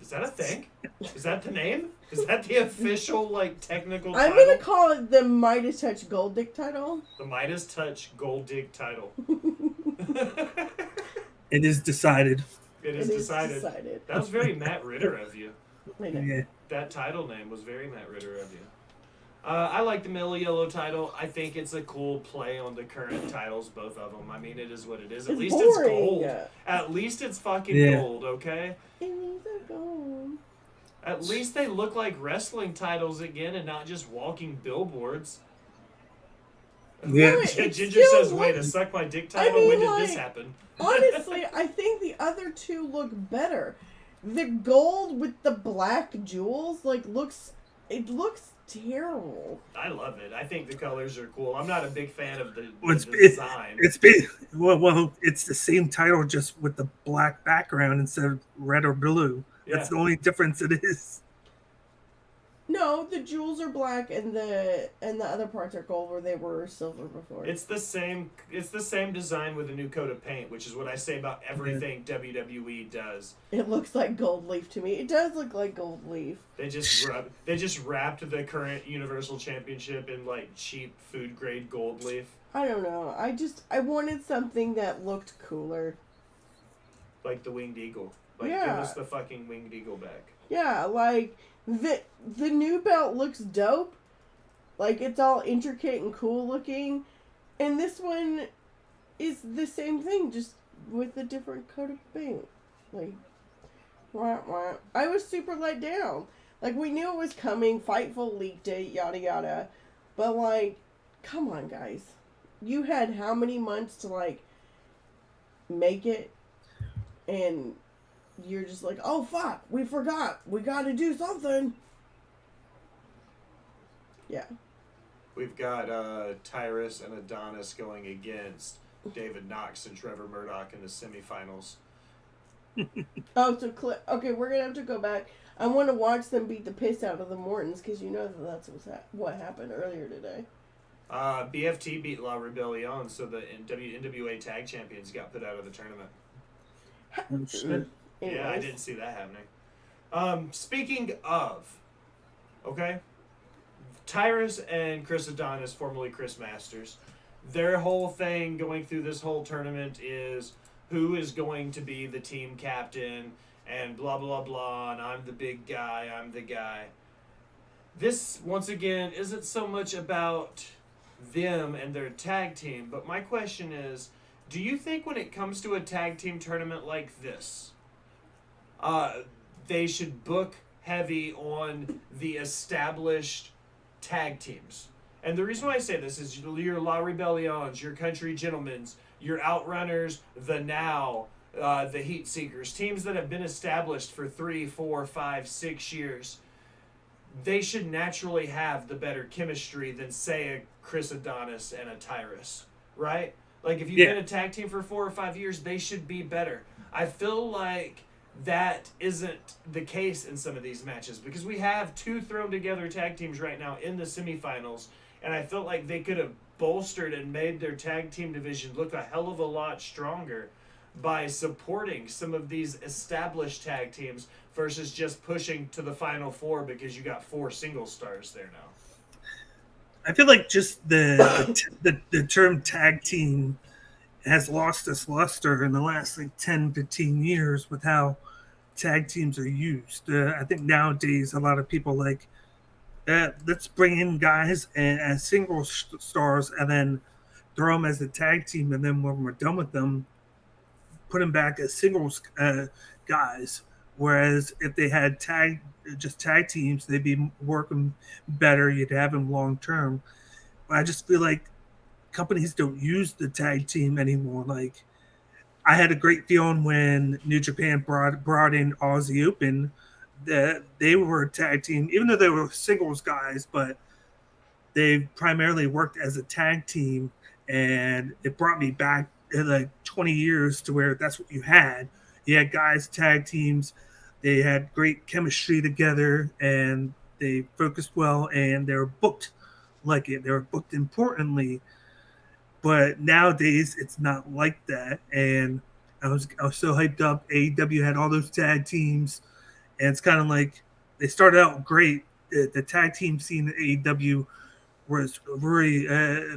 Is that a thing? Is that the name? Is that the official, like, technical I'm title? going to call it the Midas Touch Gold Dick title. The Midas Touch Gold Dig title. It is decided. It is decided. That was very Matt Ritter of you. I know. Yeah. That title name was very Matt Ritter of you. I like the Mellow Yellow title. I think it's a cool play on the current titles, both of them. I mean, it is what it is. At least it's gold. At least it's fucking gold, okay? These are gold. At least they look like wrestling titles again and not just walking billboards. Yeah. Ginger says, wait, a Suck My Dick title? When did this happen? Honestly, I think the other two look better. The gold with the black jewels, looks terrible. I love it. I think the colors are cool. I'm not a big fan of the design. It's the same title, just with the black background instead of red or blue. Yeah. That's the only difference it is. No, the jewels are black and the other parts are gold where they were silver before. It's the same design with a new coat of paint, which is what I say about everything WWE does. It looks like gold leaf to me. It does look like gold leaf. They just wrapped the current Universal Championship in like cheap food grade gold leaf. I don't know. I wanted something that looked cooler. Like the Winged Eagle. Like, yeah. Give us the fucking Winged Eagle back. Yeah, like, the new belt looks dope. Like, it's all intricate and cool looking. And this one is the same thing, just with a different coat of paint. Like, wah, wah. I was super let down. Like, we knew it was coming. Fightful leaked it, yada yada. But, like, come on, guys. You had how many months to, like, make it? And you're just like, oh, fuck, we forgot. We gotta do something. Yeah. We've got Tyrus and Adonis going against David Knox and Trevor Murdoch in the semifinals. Oh, so okay, we're gonna have to go back. I want to watch them beat the piss out of the Mortons because you know that's what happened earlier today. BFT beat La Rebellion, so the NWA Tag Champions got put out of the tournament. Oh, shit. Yeah, I didn't see that happening. Speaking of, okay, Tyrus and Chris Adonis, formerly Chris Masters, their whole thing going through this whole tournament is who is going to be the team captain and blah, blah, blah, and I'm the big guy, I'm the guy. This, once again, isn't so much about them and their tag team, but my question is, do you think when it comes to a tag team tournament like this, they should book heavy on the established tag teams? And the reason why I say this is your La Rebellions, your Country Gentlemen's, your Outrunners, the Now, the Heat Seekers, teams that have been established for 3, 4, 5, 6 years. They should naturally have the better chemistry than, say, a Chris Adonis and a Tyrus, right? Like, if you've been a tag team for 4 or 5 years, they should be better. I feel like that isn't the case in some of these matches because we have 2 thrown together tag teams right now in the semifinals, and I felt like they could have bolstered and made their tag team division look a hell of a lot stronger by supporting some of these established tag teams versus just pushing to the final 4 because you got 4 single stars there now. I feel like just the term tag team has lost its luster in the last like 10, 15 years with how tag teams are used. I think nowadays a lot of people like, let's bring in guys as single stars and then throw them as a tag team, and then when we're done with them, put them back as singles guys. Whereas if they had tag teams, they'd be working better. You'd have them long term. But I just feel like companies don't use the tag team anymore. Like, I had a great feeling when New Japan brought in Aussie Open that they were a tag team, even though they were singles guys, but they primarily worked as a tag team, and it brought me back in like 20 years to where that's what you had. You had guys, tag teams, they had great chemistry together, and they focused well, and they were booked like it. They were booked importantly. But nowadays, it's not like that. And I was so hyped up. AEW had all those tag teams, and it's kind of like they started out great. The tag team scene at AEW was really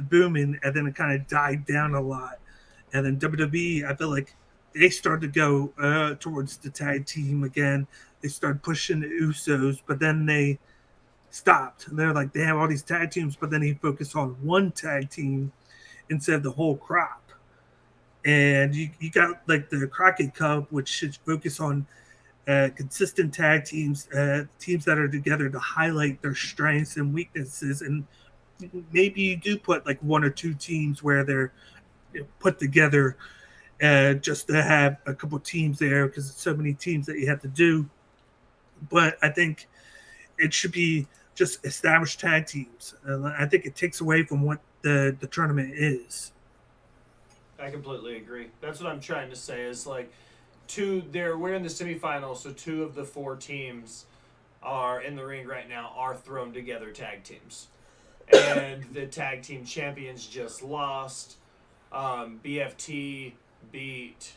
booming, and then it kind of died down a lot. And then WWE, I feel like they started to go towards the tag team again. They started pushing the Usos, but then they stopped. And they're like, they have all these tag teams, but then he focused on one tag team instead of the whole crop. And you got like the Crockett Cup, which should focus on consistent tag teams, teams that are together to highlight their strengths and weaknesses. And maybe you do put like 1 or 2 teams where they're put together just to have a couple teams there because it's so many teams that you have to do. But I think it should be just established tag teams. I think it takes away from what the tournament is. I completely agree. That's what I'm trying to say is like we're in the semifinals, so 2 of the 4 teams are in the ring right now are thrown together tag teams. And the tag team champions just lost. BFT beat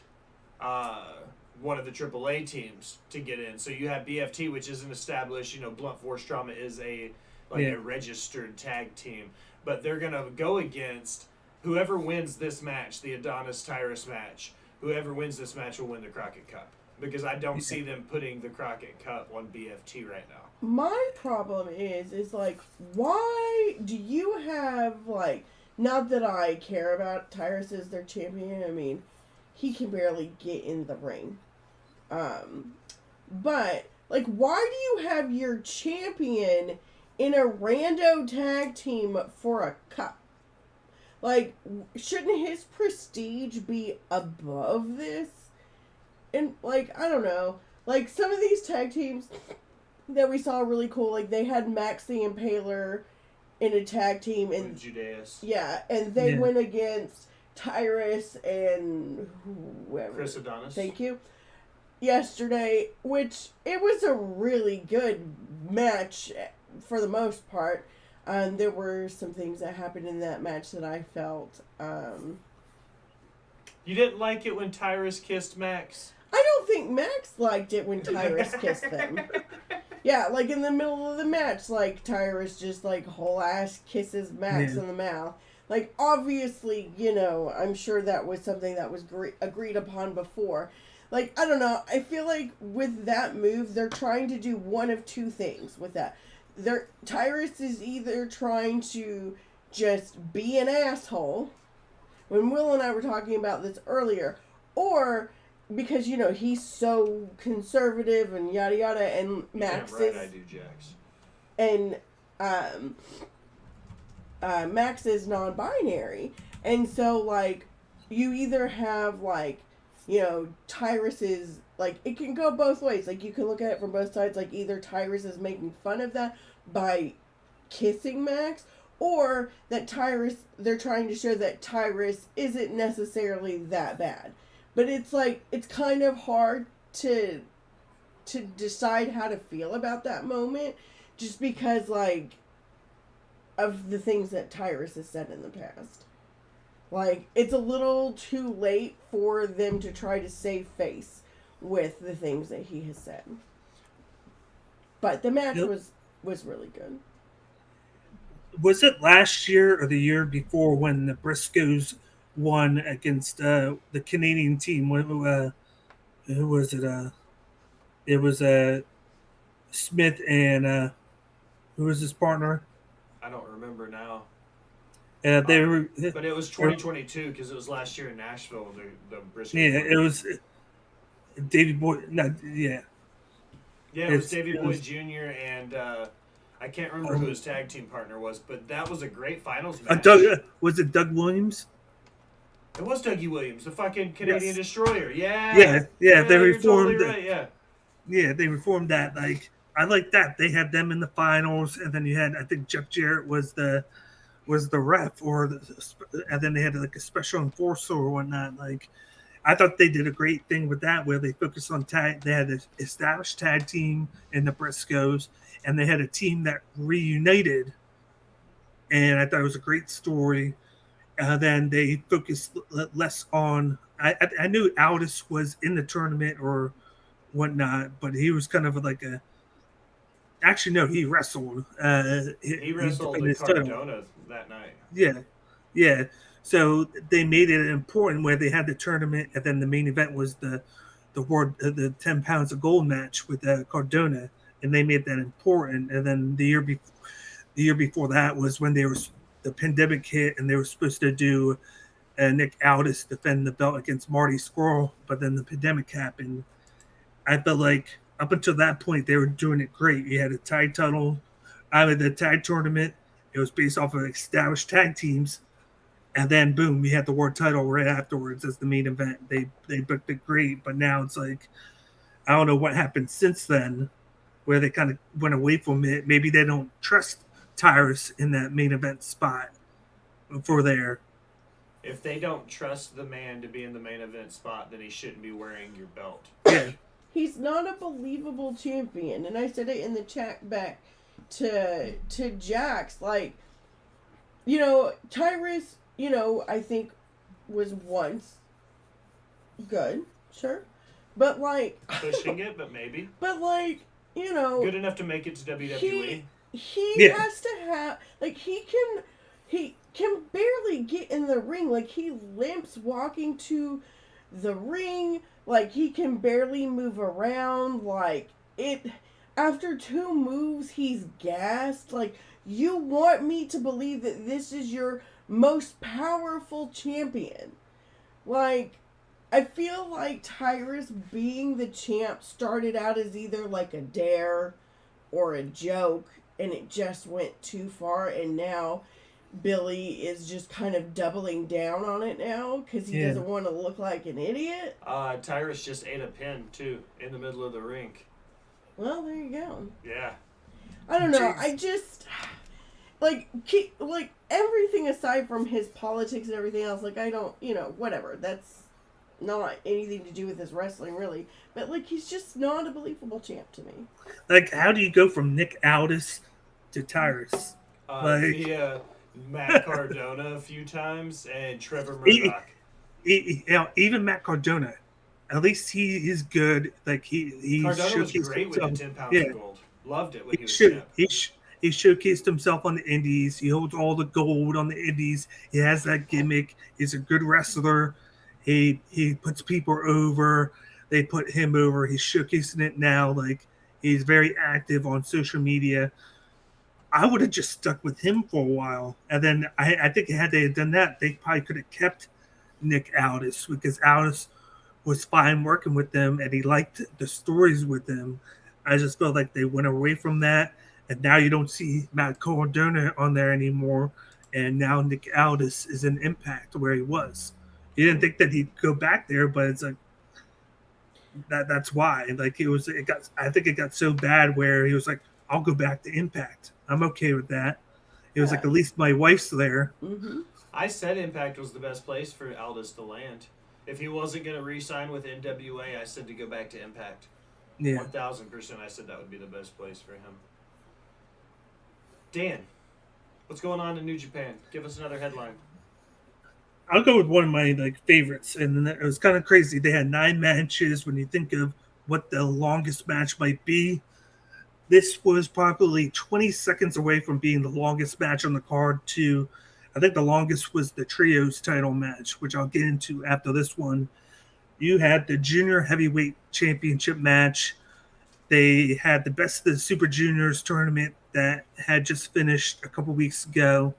one of the AAA teams to get in. So you have BFT, which is an established, Blunt Force Trauma is a registered tag team. But they're going to go against whoever wins this match, the Adonis-Tyrus match. Whoever wins this match will win the Crockett Cup. Because I don't see them putting the Crockett Cup on BFT right now. My problem is like, why do you have, like, not that I care about Tyrus as their champion. I mean, he can barely get in the ring. But, like, why do you have your champion in a rando tag team for a cup? Like, shouldn't his prestige be above this? And, like, I don't know. Like, some of these tag teams that we saw really cool. Like, they had Max the Impaler in a tag team. And Judas. Yeah, and they went against Tyrus and whoever. Chris Adonis. Thank you. Yesterday, which it was a really good match for the most part. There were some things that happened in that match that I felt... You didn't like it when Tyrus kissed Max? I don't think Max liked it when Tyrus kissed them. Yeah, like in the middle of the match, like Tyrus just like whole ass kisses Max in the mouth. Like obviously, I'm sure that was something that was agreed upon before. Like, I don't know, I feel like with that move, they're trying to do one of two things with that. Tyrus is either trying to just be an asshole, when Will and I were talking about this earlier, or because, he's so conservative and yada yada, and Max is... I do, Jax. And, Max is non-binary. And so, like, you either have, like, Tyrus is, like, it can go both ways. Like, you can look at it from both sides. Like, either Tyrus is making fun of that by kissing Max, or that they're trying to show that Tyrus isn't necessarily that bad. But it's like, it's kind of hard to decide how to feel about that moment, just because, like, of the things that Tyrus has said in the past. Like, it's a little too late for them to try to save face with the things that he has said. But the match was really good. Was it last year or the year before when the Briscoes won against the Canadian team? Who was it? It was Smith and who was his partner? I don't remember now. They were, but it was 2022 because it was last year in Nashville. The Briscoes. Yeah, it was Davey Boy. No, yeah. Yeah, it was Davey Boy Jr. and I can't remember who his tag team partner was, but that was a great finals match. Was it Doug Williams? It was Dougie Williams, the fucking Canadian Destroyer. Yeah. Yeah. They reformed. Totally right, yeah. Yeah, they reformed that. Like, I like that. They had them in the finals, and then you had, I think Jeff Jarrett was the ref, and then they had like a special enforcer or whatnot. Like, I thought they did a great thing with that, where they focused on tag. They had an established tag team in the Briscoes, and they had a team that reunited, and I thought it was a great story. Then they focused less on. I knew Aldis was in the tournament or whatnot, but he was kind of like a. Actually, no, he wrestled. He wrestled in Cardona that night. Yeah. So they made it important where they had the tournament, and then the main event was the 10 pounds of gold match with Cardona, and they made that important. And then the year before that was when the pandemic hit, and they were supposed to do Nick Aldis defend the belt against Marty Scurll, but then the pandemic happened. I felt like up until that point, they were doing it great. You had a tag title out of the tag tournament. It was based off of established tag teams. And then, boom, we had the world title right afterwards as the main event. They booked it great. But now it's like, I don't know what happened since then, where they kind of went away from it. Maybe they don't trust Tyrus in that main event spot for there. If they don't trust the man to be in the main event spot, then he shouldn't be wearing your belt. He's not a believable champion. And I said it in the chat back to Jax. Like, Tyrus, I think was once good. Sure. But, like... Pushing it, but maybe. But, like, good enough to make it to WWE. He has to have... Like, he can barely get in the ring. Like, he limps walking to the ring. Like, he can barely move around. Like, after 2 moves, he's gassed. Like, you want me to believe that this is your most powerful champion. Like, I feel like Tyrus being the champ started out as either like a dare or a joke, and it just went too far, and now Billy is just kind of doubling down on it now because he doesn't want to look like an idiot. Tyrus just ate a pin, too, in the middle of the rink. Well, there you go. Yeah. I don't know. I just... Like, everything aside from his politics and everything else, like, I don't... whatever. That's not anything to do with his wrestling, really. But, like, he's just not a believable champ to me. Like, how do you go from Nick Aldis to Tyrus? Via Matt Cardona a few times and Trevor Murdoch. Even Matt Cardona, at least he is good. Like, he Cardona was great with the 10 pounds of gold. Loved it when he was champ. He showcased himself on the indies. He holds all the gold on the indies. He has that gimmick. He's a good wrestler. He puts people over. They put him over. He's showcasing it now. Like, he's very active on social media. I would have just stuck with him for a while. And then I think had they done that, they probably could have kept Nick Aldis because Aldis was fine working with them and he liked the stories with them. I just felt like they went away from that. And now you don't see Matt Cardona on there anymore. And now Nick Aldis is in Impact where he was. You didn't think that he'd go back there, but it's like that's why. Like I think it got so bad where he was like, I'll go back to Impact. I'm okay with that. It was like, at least my wife's there. Mm-hmm. I said Impact was the best place for Aldis to land. If he wasn't going to re-sign with NWA, I said to go back to Impact. Yeah. 1,000% I said that would be the best place for him. Dan, what's going on in New Japan? Give us another headline. I'll go with one of my favorites, and it was kind of crazy. They had 9 matches. When you think of what the longest match might be, this was probably 20 seconds away from being the longest match on the card. I think the longest was the Trios title match, which I'll get into after this one. You had the Junior Heavyweight Championship match. They had the Best of the Super Juniors tournament that had just finished a couple weeks ago.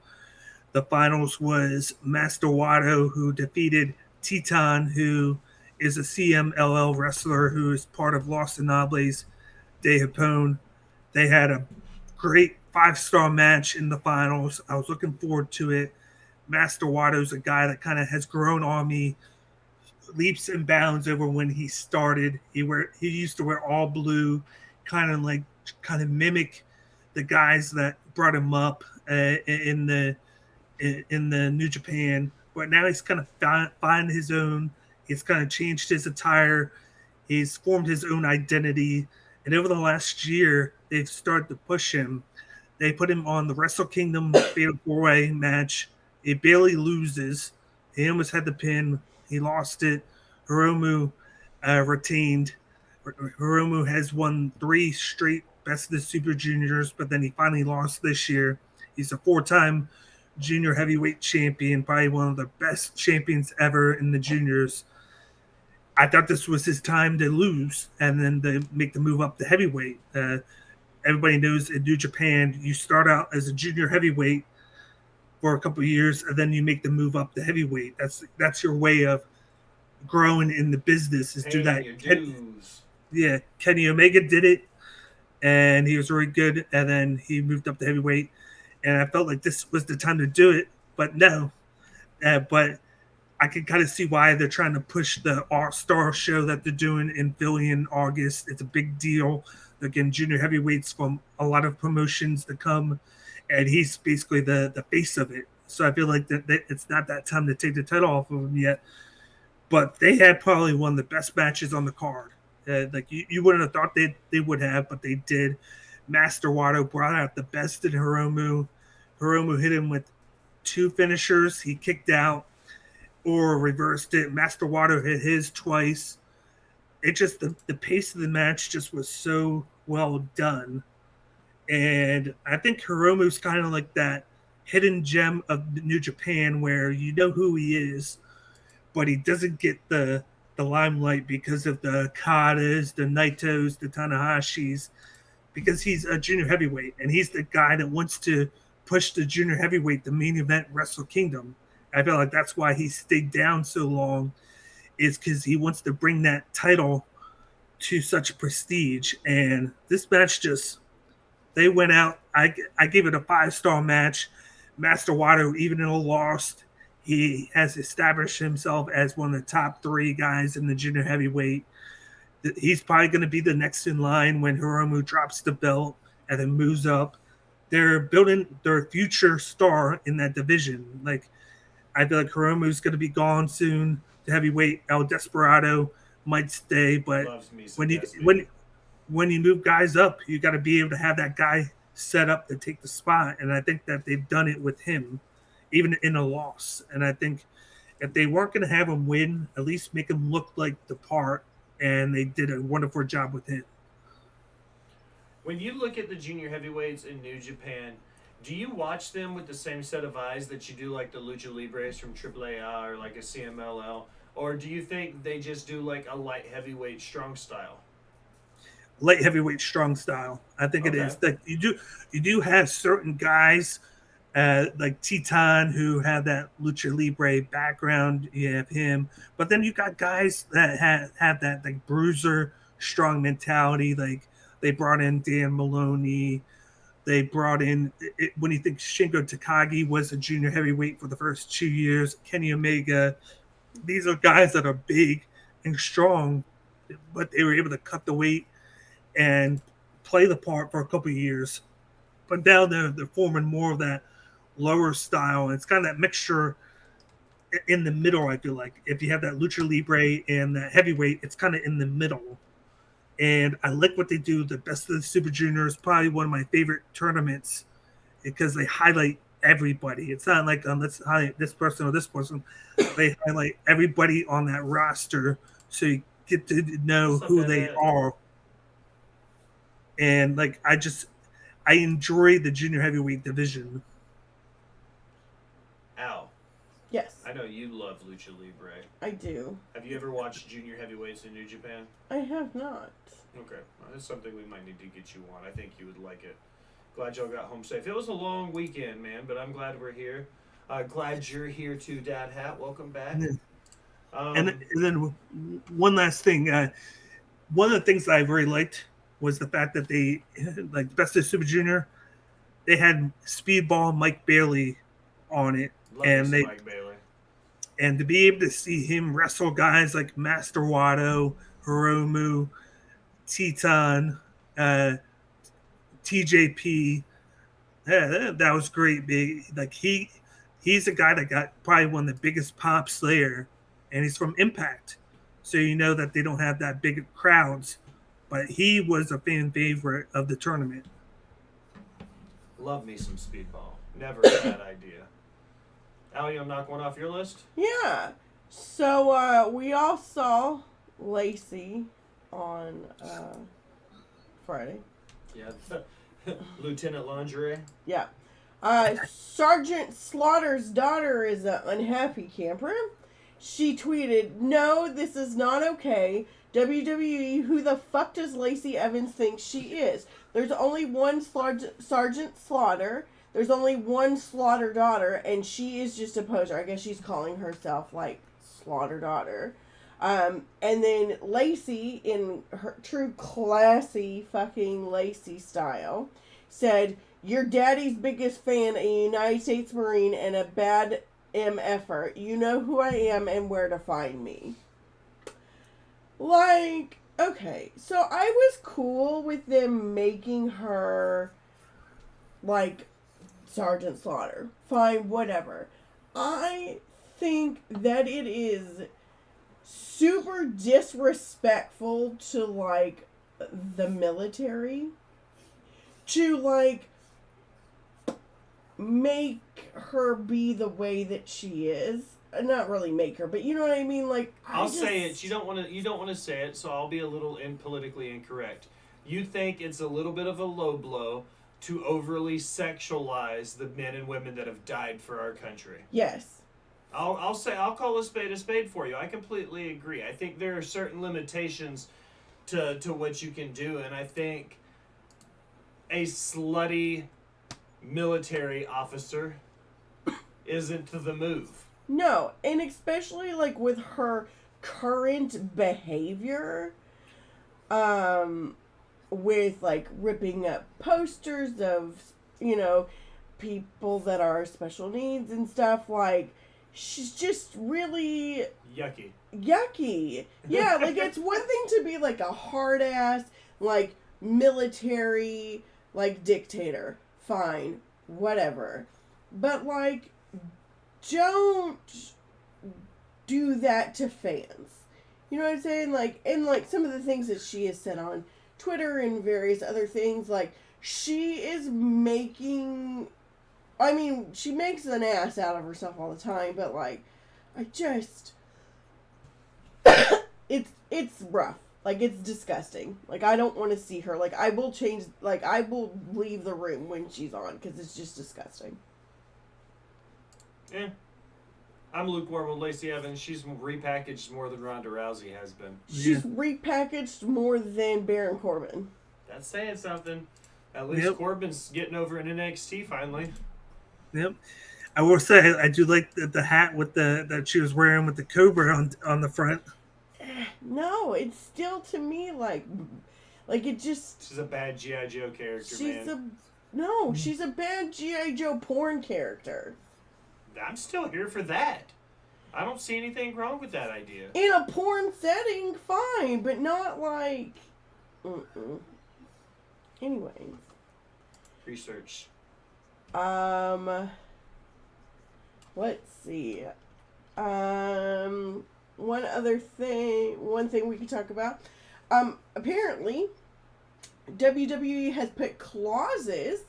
The finals was Master Wato, who defeated Titan, who is a CMLL wrestler who is part of Los Innobles de Japón. They had a great 5-star match in the finals. I was looking forward to it. Master Wato's a guy that kind of has grown on me leaps and bounds over when he started. He used to wear all blue, kind of mimic the guys that brought him up in the New Japan. But now he's kind of find his own. He's kind of changed his attire. He's formed his own identity. And over the last year, they've started to push him. They put him on the Wrestle Kingdom Fatal 4-Way match. He barely loses. He almost had the pin. He lost it. Hiromu retained. Hiromu has won 3 straight Best of the Super Juniors, but then he finally lost this year. He's a 4-time junior heavyweight champion, probably one of the best champions ever in the juniors. I thought this was his time to lose and then to make the move up to heavyweight. Everybody knows in New Japan, you start out as a junior heavyweight for a couple of years, and then you make the move up to heavyweight. That's your way of growing in the business. Is do that. Kenny Omega did it, and he was very good. And then he moved up to heavyweight, and I felt like this was the time to do it. But no, but I can kind of see why they're trying to push the All-Star show that they're doing in Philly in August. It's a big deal. Again, junior heavyweights from a lot of promotions to come, and he's basically the face of it. So I feel like that it's not that time to take the title off of him yet. But they had probably one of the best matches on the card. Like you wouldn't have thought they would have, but they did. Master Wato brought out the best in Hiromu. Hiromu hit him with 2 finishers. He kicked out or reversed it. Master Wato hit his twice. It just the pace of the match just was so well done. And I think Hiromu's kind of like that hidden gem of New Japan where you know who he is, but he doesn't get the limelight because of the Kadas, the Naitos, the Tanahashis, because he's a junior heavyweight and he's the guy that wants to push the junior heavyweight, the main event, Wrestle Kingdom. I feel like that's why he stayed down so long, is because he wants to bring that title to such prestige. And this match just, they went out. I gave it a 5-star match. Master Wato, even though lost, he has established himself as one of the top 3 guys in the junior heavyweight. He's probably going to be the next in line when Hiromu drops the belt and then moves up. They're building their future star in that division. Like, I feel like Hiromu's going to be gone soon. The heavyweight El Desperado might stay, but when you move guys up, you got to be able to have that guy set up to take the spot. And I think that they've done it with him, even in a loss. And I think if they weren't going to have him win, at least make him look like the part. And they did a wonderful job with him. When you look at the junior heavyweights in New Japan, do you watch them with the same set of eyes that you do like the Lucha Libres from AAA or like a CMLL? Or do you think they just do like a light heavyweight strong style? Light heavyweight strong style. I think it is. That you do have certain guys like Titan who have that Lucha Libre background. You have him, but then you got guys that have that like bruiser strong mentality. Like they brought in Dan Maloney. They brought in when you think Shingo Takagi was a junior heavyweight for the first 2 years. Kenny Omega. These are guys that are big and strong, but they were able to cut the weight and play the part for a couple of years. But now they're forming more of that lower style. And it's kind of that mixture in the middle, I feel like. If you have that Lucha Libre and that heavyweight, it's kind of in the middle. And I like what they do. The Best of the Super Juniors, probably one of my favorite tournaments because they highlight everybody. It's not like let's highlight this person or this person. They highlight everybody on that roster so you get to know who they are. And like I enjoy the junior heavyweight division. Al. Yes. I know you love Lucha Libre. I do. Have you ever watched junior heavyweights in New Japan? I have not. Okay. Well, that's something we might need to get you on. I think you would like it. Glad y'all got home safe. It was a long weekend, man, but I'm glad we're here. Glad you're here too, Dad Hat. Welcome back. And then one last thing. One of the things that I really liked was the fact that they, like Best of Super Junior, they had Speedball Mike Bailey on it. Mike Bailey. And to be able to see him wrestle guys like Master Wato, Hiromu, Titan, TJP, that was great. Like he's a guy that got probably one of the biggest pops there, and he's from Impact, so you know that they don't have that big crowds, but he was a fan favorite of the tournament. Love me some Speedball. Never a bad idea. Al, you want to knock one off your list? Yeah. So we all saw Lacey on Friday. Yeah. Lieutenant Lingerie. Yeah. Sergeant Slaughter's daughter is an unhappy camper. She tweeted, "No, this is not okay. WWE, who the fuck does Lacey Evans think she is? There's only one Sergeant Slaughter. There's only one Slaughter daughter, and she is just a poser." I guess she's calling herself, like, Slaughter daughter. And then Lacey, in her true classy fucking Lacey style, said, "Your daddy's biggest fan, a United States Marine, and a bad MFer. You know who I am and where to find me." Like, okay, so I was cool with them making her, like, Sergeant Slaughter. Fine, whatever. I think that it is super disrespectful to, like, the military, to, like, make her be the way that she is. Not really make her, but you know what I mean. Like, I'll say it. You don't want to say it, so I'll be a little politically incorrect. You think it's a little bit of a low blow to overly sexualize the men and women that have died for our country? Yes. I'll call a spade for you. I completely agree. I think there are certain limitations to what you can do, and I think a slutty military officer isn't the move. No, and especially, like, with her current behavior, with, like, ripping up posters of, you know, people that are special needs and stuff, like, she's just really yucky. Yeah, like, it's one thing to be, like, a hard-ass, like, military, like, dictator. Fine. Whatever. But, like, don't do that to fans. You know what I'm saying? Like, and, like, some of the things that she has said on Twitter and various other things, like, she is making... I mean, she makes an ass out of herself all the time, but, like, I just... it's rough. Like, it's disgusting. Like, I don't want to see her. Like, I will leave the room when she's on, because it's just disgusting. Yeah. I'm lukewarm with Lacey Evans. She's repackaged more than Ronda Rousey has been. She's repackaged more than Baron Corbin. That's saying something. At least Corbin's getting over in NXT finally. Yep. I will say I do like the hat with that she was wearing with the cobra on the front. No, it's still to me like it just. She's a bad G.I. Joe character, She's a bad G.I. Joe porn character. I'm still here for that. I don't see anything wrong with that idea. In a porn setting, fine, but not like. Anyways. Research. Let's see. One thing we could talk about. Apparently, WWE has put clauses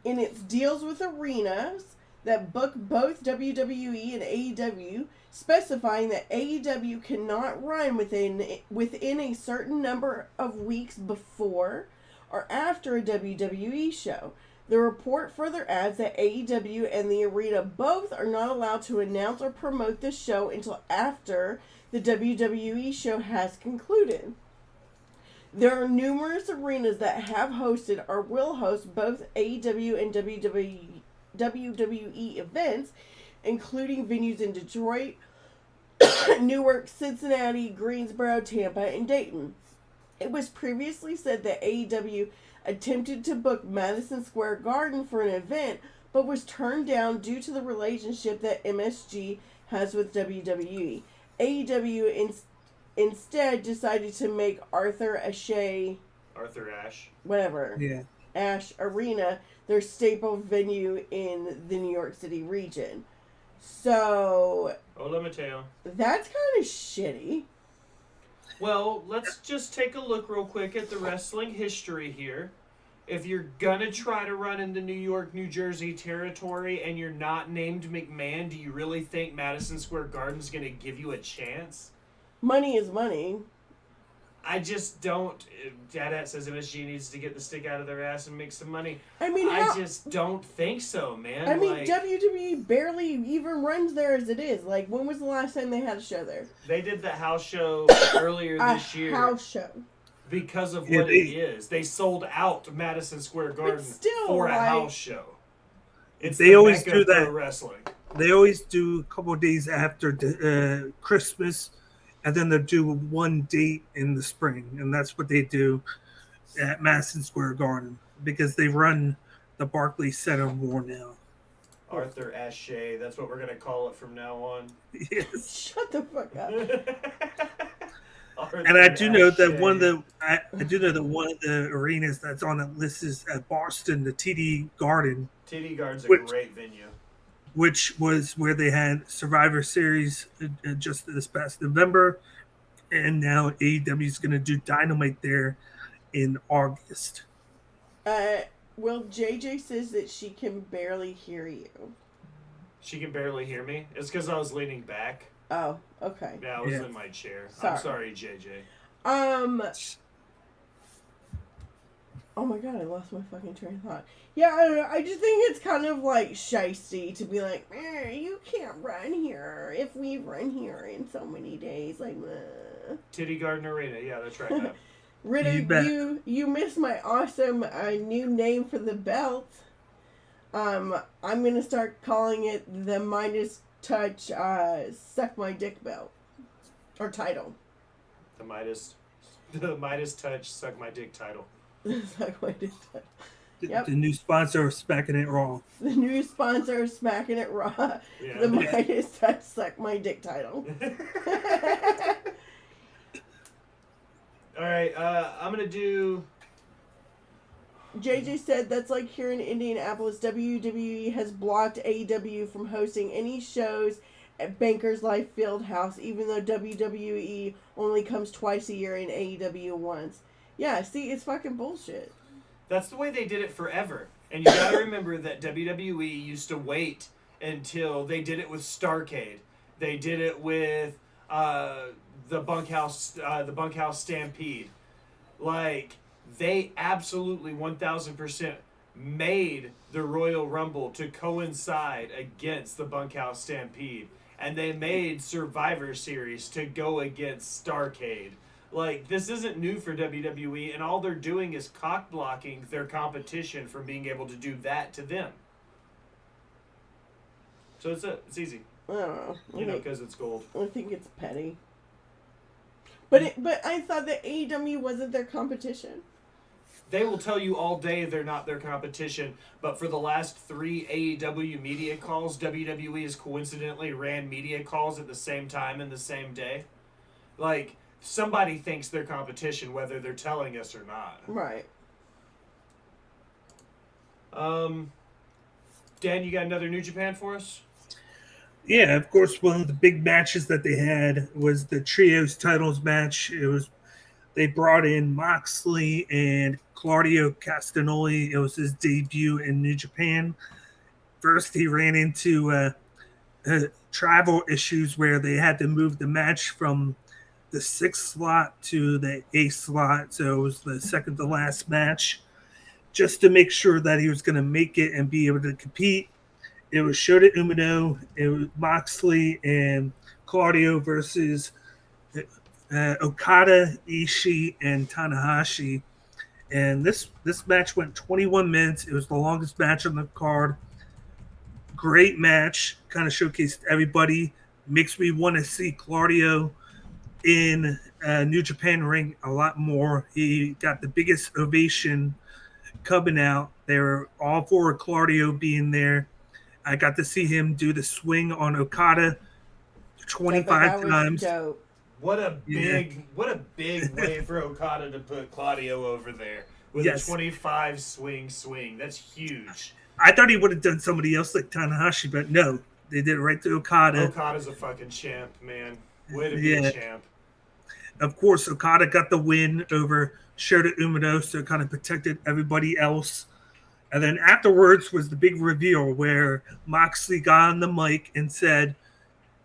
in its deals with arenas that book both WWE and AEW, specifying that AEW cannot run within a certain number of weeks before or after a WWE show. The report further adds that AEW and the arena both are not allowed to announce or promote the show until after the WWE show has concluded. There are numerous arenas that have hosted or will host both AEW and WWE events, including venues in Detroit, Newark, Cincinnati, Greensboro, Tampa, and Dayton. It was previously said that AEW attempted to book Madison Square Garden for an event, but was turned down due to the relationship that MSG has with WWE. AEW instead decided to make Arthur Ashe Arena their staple venue in the New York City region. So Hola, Mateo. That's kind of shitty. Well, let's just take a look real quick at the wrestling history here. If you're gonna try to run into New York, New Jersey territory and you're not named McMahon, do you really think Madison Square Garden's gonna give you a chance? Money is money. I just don't. Dad says MSG needs to get the stick out of their ass and make some money. I mean, I just don't think so, man. I mean, WWE barely even runs there as it is. Like, when was the last time they had a show there? They did the house show earlier this year. A house show. Because of what it is. They sold out Madison Square Garden for a house show. They always do that. Wrestling. They always do a couple of days after Christmas. And then they'll do one date in the spring. And that's what they do at Madison Square Garden. Because they run the Barclays Center more now. Arthur Ashe. That's what we're going to call it from now on. Yes. Shut the fuck up. And I do know that one of the arenas that's on that list is at Boston, the TD Garden. TD Garden's a great venue. Which was where they had Survivor Series just this past November, and now AEW is going to do Dynamite there in August. Well, JJ says that she can barely hear you. She can barely hear me? It's because I was leaning back. Oh, okay. Yeah, I was in my chair. Sorry. I'm sorry, JJ. Oh my god, I lost my fucking train of thought. Yeah, I don't know. I just think it's kind of like shysty to be like, you can't run here if we run here in so many days. Like, Titty Garden Arena. Yeah, that's right. Now. Ritter, you missed my awesome new name for the belt. I'm gonna start calling it the Midas Touch Suck My Dick belt. Or title. The Midas Touch Suck My Dick title. Suck My Dick title. Yep. The new sponsor of Smacking It Raw. The new sponsor of Smacking It Raw. Yeah. The Midas Touch Suck My Dick title. Alright, I'm gonna do... JJ said that's like here in Indianapolis, WWE has blocked AEW from hosting any shows at Bankers Life Fieldhouse, even though WWE only comes twice a year and AEW once. Yeah, see, it's fucking bullshit. That's the way they did it forever. And you gotta remember that WWE used to wait until they did it with Starrcade. They did it with the Bunkhouse Stampede. Like, they absolutely 1000% made the Royal Rumble to coincide against the Bunkhouse Stampede. And they made Survivor Series to go against Starrcade. Like, this isn't new for WWE, and all they're doing is cock-blocking their competition from being able to do that to them. So it's easy. I don't know. Because it's gold. I think it's petty. But I thought that AEW wasn't their competition. They will tell you all day they're not their competition, but for the last 3 AEW media calls, WWE has coincidentally ran media calls at the same time in the same day. Like, somebody thinks they're competition, whether they're telling us or not. Right. Dan, you got another New Japan for us? Yeah, of course, one of the big matches that they had was the Trios titles match. They brought in Moxley and Claudio Castagnoli. It was his debut in New Japan. First, he ran into travel issues where they had to move the match from the 6th slot to the 8th slot. So it was the second to last match, just to make sure that he was going to make it and be able to compete. It was Shota Umino, it was Moxley and Claudio versus Okada, Ishii, and Tanahashi. And this match went 21 minutes. It was the longest match on the card. Great match. Kind of showcased everybody. Makes me want to see Claudio in New Japan ring a lot more. He got the biggest ovation coming out. They were all for Claudio being there. I got to see him do the swing on Okada 25 times. Dope. What a big way for Okada to put Claudio over there with a 25 swing. That's huge. I thought he would have done somebody else like Tanahashi, but no, they did it right to Okada. Okada's a fucking champ, man. Way to be a champ. Of course, Okada got the win over Shota Umino, so it kind of protected everybody else. And then afterwards was the big reveal where Moxley got on the mic and said,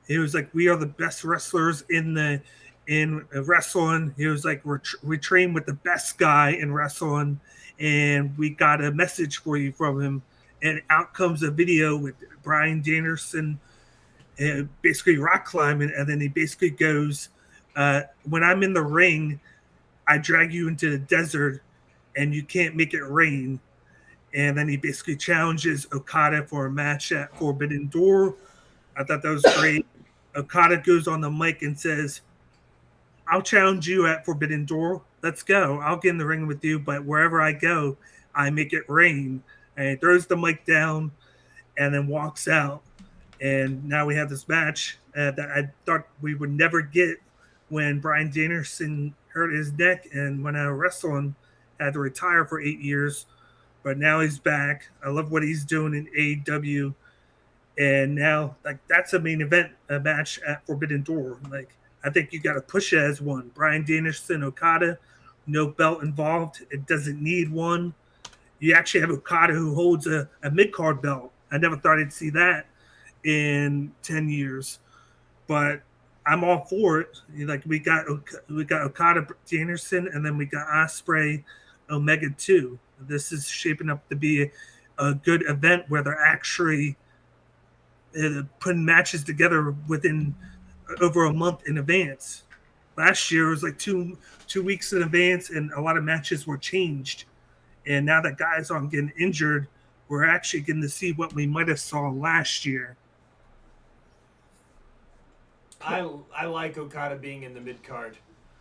he was like, "We are the best wrestlers in wrestling." He was like, "We train with the best guy in wrestling, and we got a message for you from him." And out comes a video with Bryan Danielson basically rock climbing, and then he basically goes, "When I'm in the ring, I drag you into the desert, and you can't make it rain." And then he basically challenges Okada for a match at Forbidden Door. I thought that was great. Okada goes on the mic and says, "I'll challenge you at Forbidden Door. Let's go. I'll get in the ring with you, but wherever I go, I make it rain." And he throws the mic down and then walks out. And now we have this match that I thought we would never get when Bryan Danielson hurt his neck and went out of wrestling, had to retire for 8 years. But now he's back. I love what he's doing in AEW. And now, like, that's a main event match at Forbidden Door. Like, I think you got to push it as one. Bryan Danielson, Okada, no belt involved. It doesn't need one. You actually have Okada who holds a mid-card belt. I never thought I'd see that in 10 years. But I'm all for it. Like we got Okada Danielson, and then we got Ospreay Omega 2. This is shaping up to be a good event where they're actually putting matches together within over a month in advance. Last year it was like two weeks in advance, and a lot of matches were changed. And now that guys aren't getting injured, we're actually getting to see what we might have saw last year. I like Okada being in the mid card.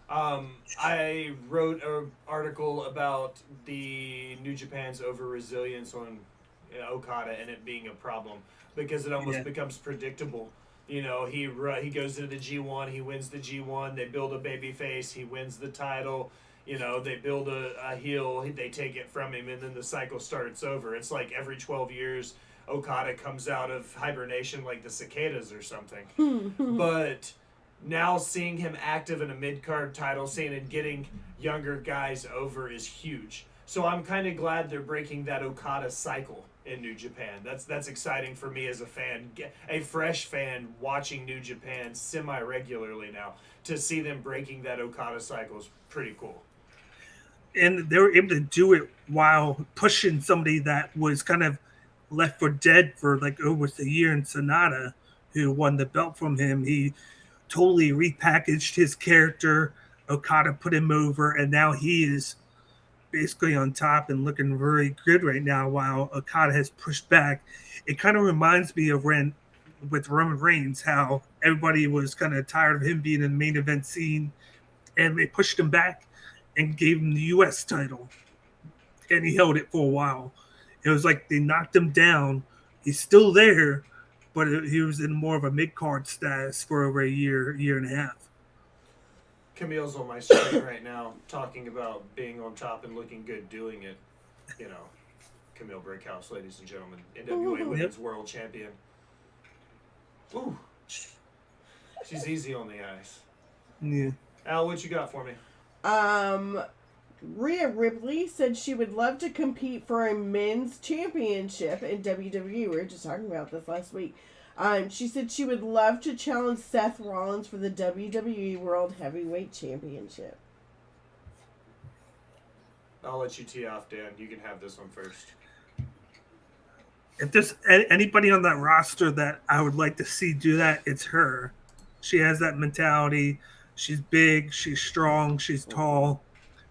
I wrote an article about the New Japan's over resilience on Okada and it being a problem because it almost becomes predictable. You know, he goes into the G1, he wins the G1, they build a baby face, he wins the title. You know, they build a heel, they take it from him, and then the cycle starts over. It's like every 12 years, Okada comes out of hibernation like the cicadas or something. But now seeing him active in a mid-card title scene and getting younger guys over is huge. So I'm kind of glad they're breaking that Okada cycle in New Japan. That's exciting for me as a fan, a fresh fan watching New Japan semi-regularly now. To see them breaking that Okada cycle is pretty cool. And they were able to do it while pushing somebody that was kind of left for dead for like over a year in Sonata, who won the belt from him. He totally repackaged his character. Okada put him over, and now he is basically on top and looking very good right now while Okada has pushed back. It kind of reminds me of when with Roman Reigns, how everybody was kind of tired of him being in the main event scene, and they pushed him back and gave him the U.S. title, and he held it for a while. It was like they knocked him down. He's still there, but he was in more of a mid-card status for over a year and a half. Camille's on my screen right now talking about being on top and looking good doing it. You know, Camille Brickhouse, ladies and gentlemen, NWA Women's World Champion. Ooh. She's easy on the ice. Yeah. Al, what you got for me? Rhea Ripley said she would love to compete for a men's championship in WWE. We were just talking about this last week. She said she would love to challenge Seth Rollins for the WWE World Heavyweight Championship. I'll let you tee off, Dan. You can have this one first. If there's anybody on that roster that I would like to see do that, it's her. She has that mentality. She's big. She's strong. She's tall.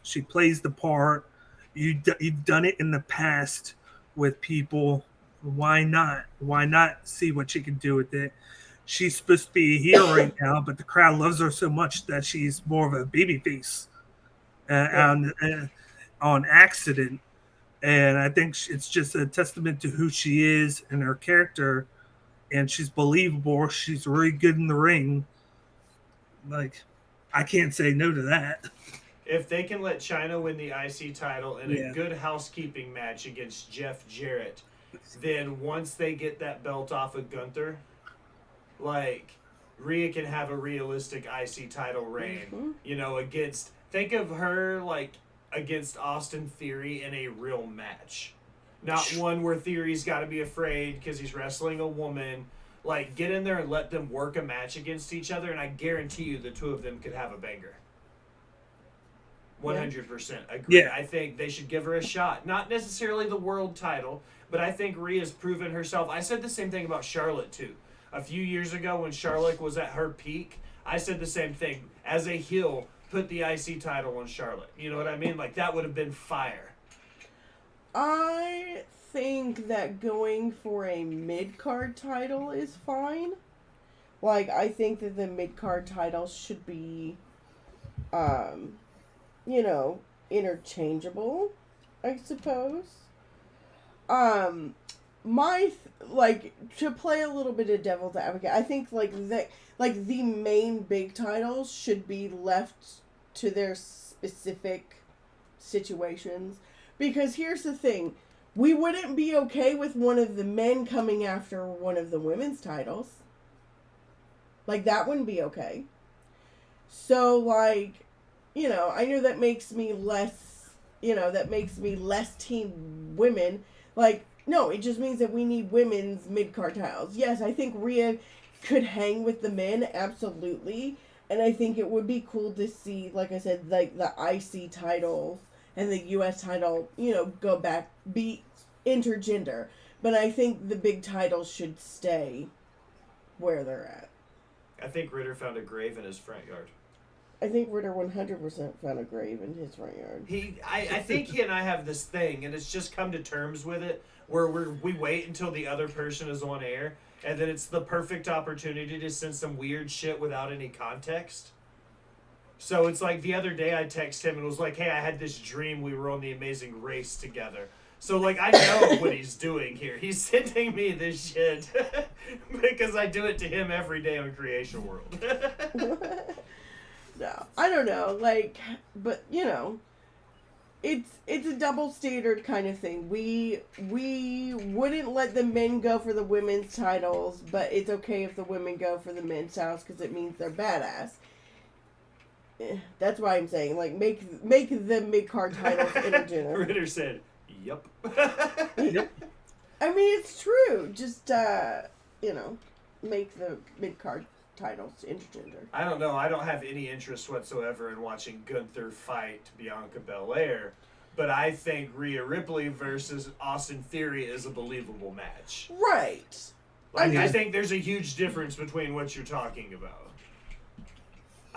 She plays the part. You've done it in the past with people. Why not? Why not see what she can do with it? She's supposed to be a heel right now, but the crowd loves her so much that she's more of a babyface on accident. And I think it's just a testament to who she is and her character. And she's believable. She's really good in the ring. Like, I can't say no to that. If they can let Chyna win the IC title in a good housekeeping match against Jeff Jarrett, then once they get that belt off of Gunther, like, Rhea can have a realistic IC title reign. You know, think of her, like, against Austin Theory in a real match. Not one where Theory's got to be afraid because he's wrestling a woman. Like, get in there and let them work a match against each other, and I guarantee you the two of them could have a banger. 100% agree. Yeah. I think they should give her a shot. Not necessarily the world title, but I think Rhea's proven herself. I said the same thing about Charlotte, too. A few years ago when Charlotte was at her peak, I said the same thing. As a heel, put the IC title on Charlotte. You know what I mean? Like, that would have been fire. I think that going for a mid-card title is fine. Like, I think that the mid-card title should be, interchangeable, I suppose. To play a little bit of devil's advocate, I think, the main big titles should be left to their specific situations. Because here's the thing. We wouldn't be okay with one of the men coming after one of the women's titles. Like, that wouldn't be okay. So, like, I know that makes me less, team women. Like, no, it just means that we need women's mid-card titles. Yes, I think Rhea could hang with the men, absolutely. And I think it would be cool to see, like I said, like the IC titles and the US title, go back, be intergender. But I think the big titles should stay where they're at. I think Ritter found a grave in his front yard. I think Ritter 100% found a grave in his front yard. I think he and I have this thing, and it's just come to terms with it, where we wait until the other person is on air, and then it's the perfect opportunity to send some weird shit without any context. So it's like the other day I texted him and was like, hey, I had this dream we were on the Amazing Race together. So, like, I know what he's doing here. He's sending me this shit because I do it to him every day on Creation World. No, I don't know. Like, but, it's a double standard kind of thing. We wouldn't let the men go for the women's titles, but it's okay if the women go for the men's titles because it means they're badass. That's why I'm saying, like, make the mid-card titles intergender. Ritter said, yep. Yep. I mean, it's true. Just, make the mid-card titles intergender. I don't know. I don't have any interest whatsoever in watching Gunther fight Bianca Belair, but I think Rhea Ripley versus Austin Theory is a believable match. Right. I think there's a huge difference between what you're talking about.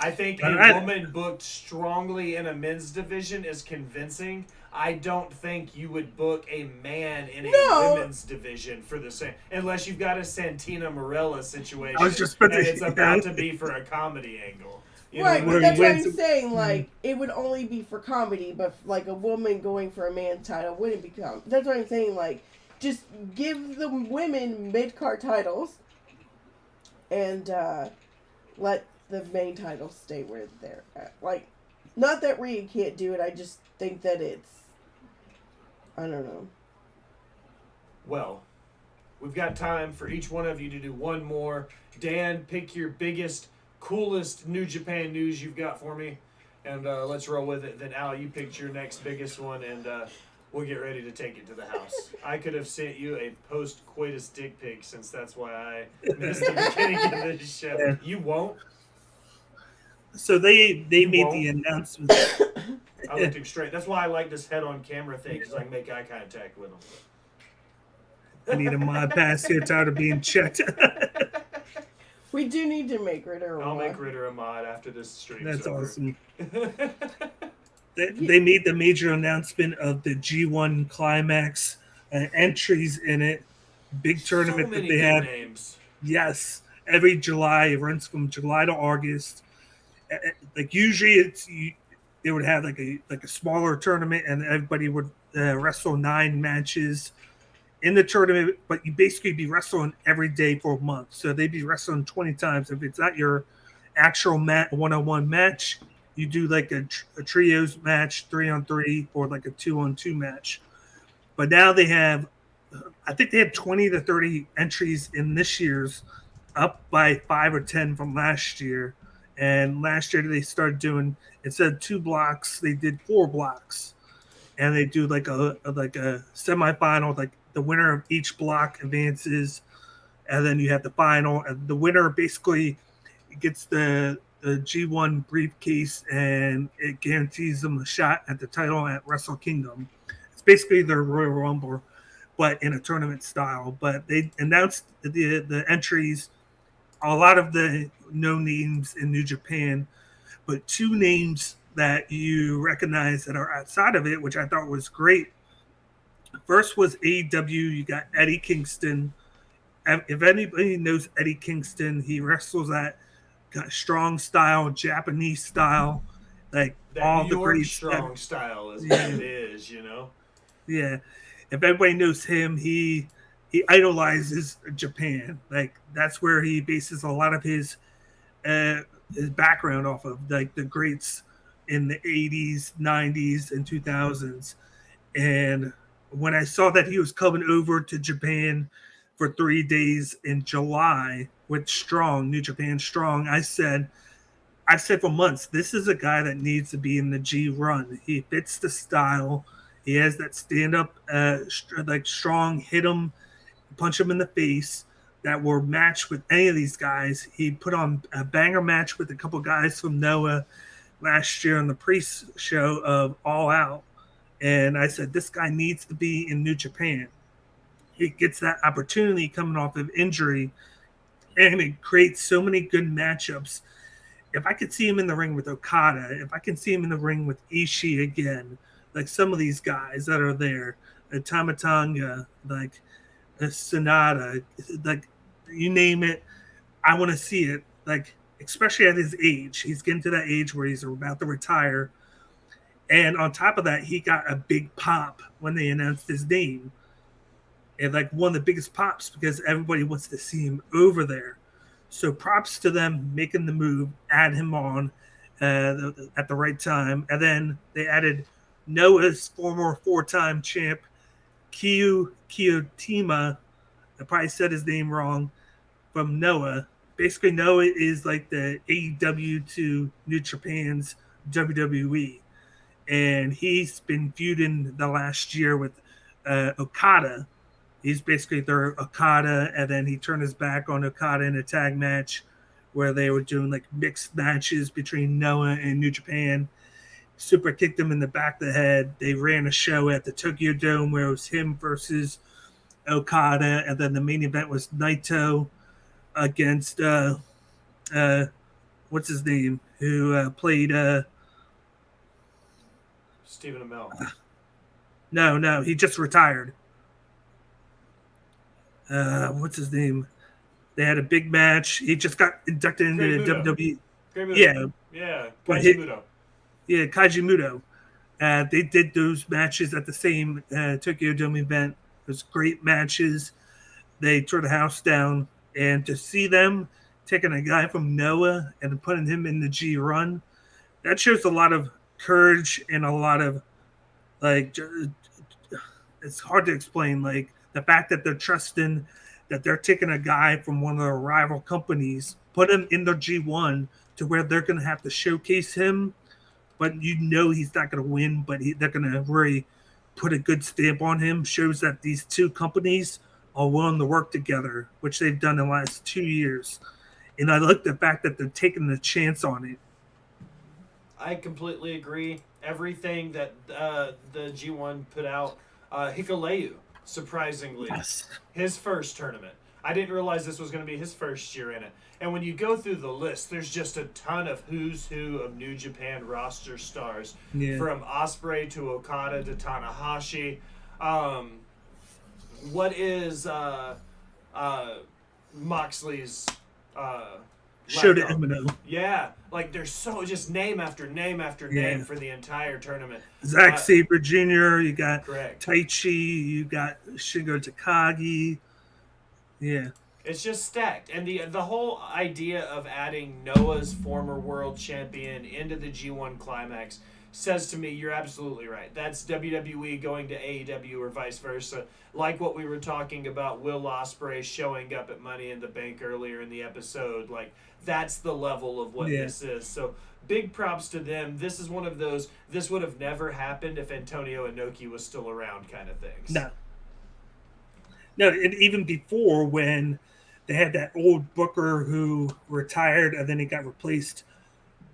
I think a woman booked strongly in a men's division is convincing. I don't think you would book a man in a women's division for the same, unless you've got a Santina Morella situation, I was just and it's about to be for a comedy angle. Right, but that's what I'm saying. Like, it would only be for comedy, but like a woman going for a man's title wouldn't become. That's what I'm saying. Like, just give the women mid-card titles, and let the main titles stay where they're at. Like, not that Rhea can't do it. I just think that it's, I don't know. Well, we've got time for each one of you to do one more. Dan, pick your biggest, coolest New Japan news you've got for me, and let's roll with it. Then, Al, you picked your next biggest one, and we'll get ready to take it to the house. I could have sent you a post-coitus dick pic, since that's why I missed the beginning of this show. Yeah. You won't? So they made the announcement. I looked him straight. That's why I like this head-on camera thing, because I can make eye contact with him. I need a mod pass here, tired of being checked. We do need to make Ritter a mod. I'll make Ritter a mod after this stream. That's over. awesome. They made the major announcement of the G1 Climax entries in it. Big tournament so many that they have. Names. Yes, every July. It runs from July to August. Like usually, it would have like a smaller tournament, and everybody would wrestle 9 matches in the tournament. But you basically be wrestling every day for a month, so they'd be wrestling 20 times. If it's not your actual one-on-one match, you do like a trios match, 3-on-3, or like a 2-on-2 match. But now they have, I think they have 20 to 30 entries in this year's, up by 5 or 10 from last year. And last year they started doing, instead of 2 blocks, they did 4 blocks, and they do like a semifinal. Like the winner of each block advances, and then you have the final, and the winner basically gets the G1 briefcase, and it guarantees them a shot at the title at Wrestle Kingdom. It's basically their Royal Rumble, but in a tournament style. But they announced the entries, a lot of the no names in New Japan, but 2 names that you recognize that are outside of it, which I thought was great. First was AEW. You got Eddie Kingston. If anybody knows Eddie Kingston, he wrestles at strong style, Japanese style, like that all New the York great strong style is what it is, you know. Yeah, if everybody knows him, he idolizes Japan. Like that's where he bases a lot of his background off of, like the greats in the 80s, 90s, and 2000s. And when I saw that he was coming over to Japan for 3 days in July with Strong, New Japan Strong, I said, I've said for months, this is a guy that needs to be in the G1. He fits the style. He has that stand-up, strong, hit him, punch him in the face that will match with any of these guys. He put on a banger match with a couple guys from Noah last year on the pre-show of All Out. And I said, this guy needs to be in New Japan. He gets that opportunity coming off of injury, and it creates so many good matchups. If I could see him in the ring with Okada, if I can see him in the ring with Ishii again, like some of these guys that are there, Tamatanga, like Sonata, like you name it, I want to see it. Like, especially at his age, he's getting to that age where he's about to retire. And on top of that, he got a big pop when they announced his name. And like one of the biggest pops because everybody wants to see him over there. So props to them making the move, add him on at the right time. And then they added Noah's former 4-time champ, Kiyotima. I probably said his name wrong, from Noah. Basically, Noah is like the AEW to New Japan's WWE. And he's been feuding the last year with Okada. He's basically their Okada, and then he turned his back on Okada in a tag match where they were doing like mixed matches between Noah and New Japan. Super kicked him in the back of the head. They ran a show at the Tokyo Dome where it was him versus Okada, and then the main event was Naito against what's his name, who played Stephen Amell. No, he just retired. What's his name? They had a big match. He just got inducted into the WWE. Yeah, Kaiji Muto. Yeah, Kaiji Muto. They did those matches at the same Tokyo Dome event. It was great matches. They tore the house down. And to see them taking a guy from Noah and putting him in the G1, that shows a lot of courage and a lot of, like, it's hard to explain. Like, the fact that they're trusting that they're taking a guy from one of their rival companies, put him in their G1 to where they're going to have to showcase him, but you know he's not going to win, but they're going to really put a good stamp on him, shows that these two companies are willing to work together, which they've done in the last 2 years. And I like the fact that they're taking the chance on it. I completely agree. Everything that the G1 put out, Hikuleu, surprisingly, Yes. His first tournament. I didn't realize this was going to be his first year in it. And when you go through the list, there's just a ton of who's who of New Japan roster stars. Yeah. From Ospreay to Okada to Tanahashi. What is Moxley's Shota laptop? Umino. Yeah, like there's so just name after name after name for the entire tournament. Zack Sabre Jr., you got Correct. Taichi, you got Shingo Takagi. Yeah. It's just stacked. And the whole idea of adding Noah's former world champion into the G1 Climax says to me, you're absolutely right. That's WWE going to AEW or vice versa. Like what we were talking about Will Ospreay showing up at Money in the Bank earlier in the episode. Like, that's the level of what this is. So, big props to them. This is one of those, this would have never happened if Antonio Inoki was still around kind of things. No, and even before when they had that old booker who retired and then he got replaced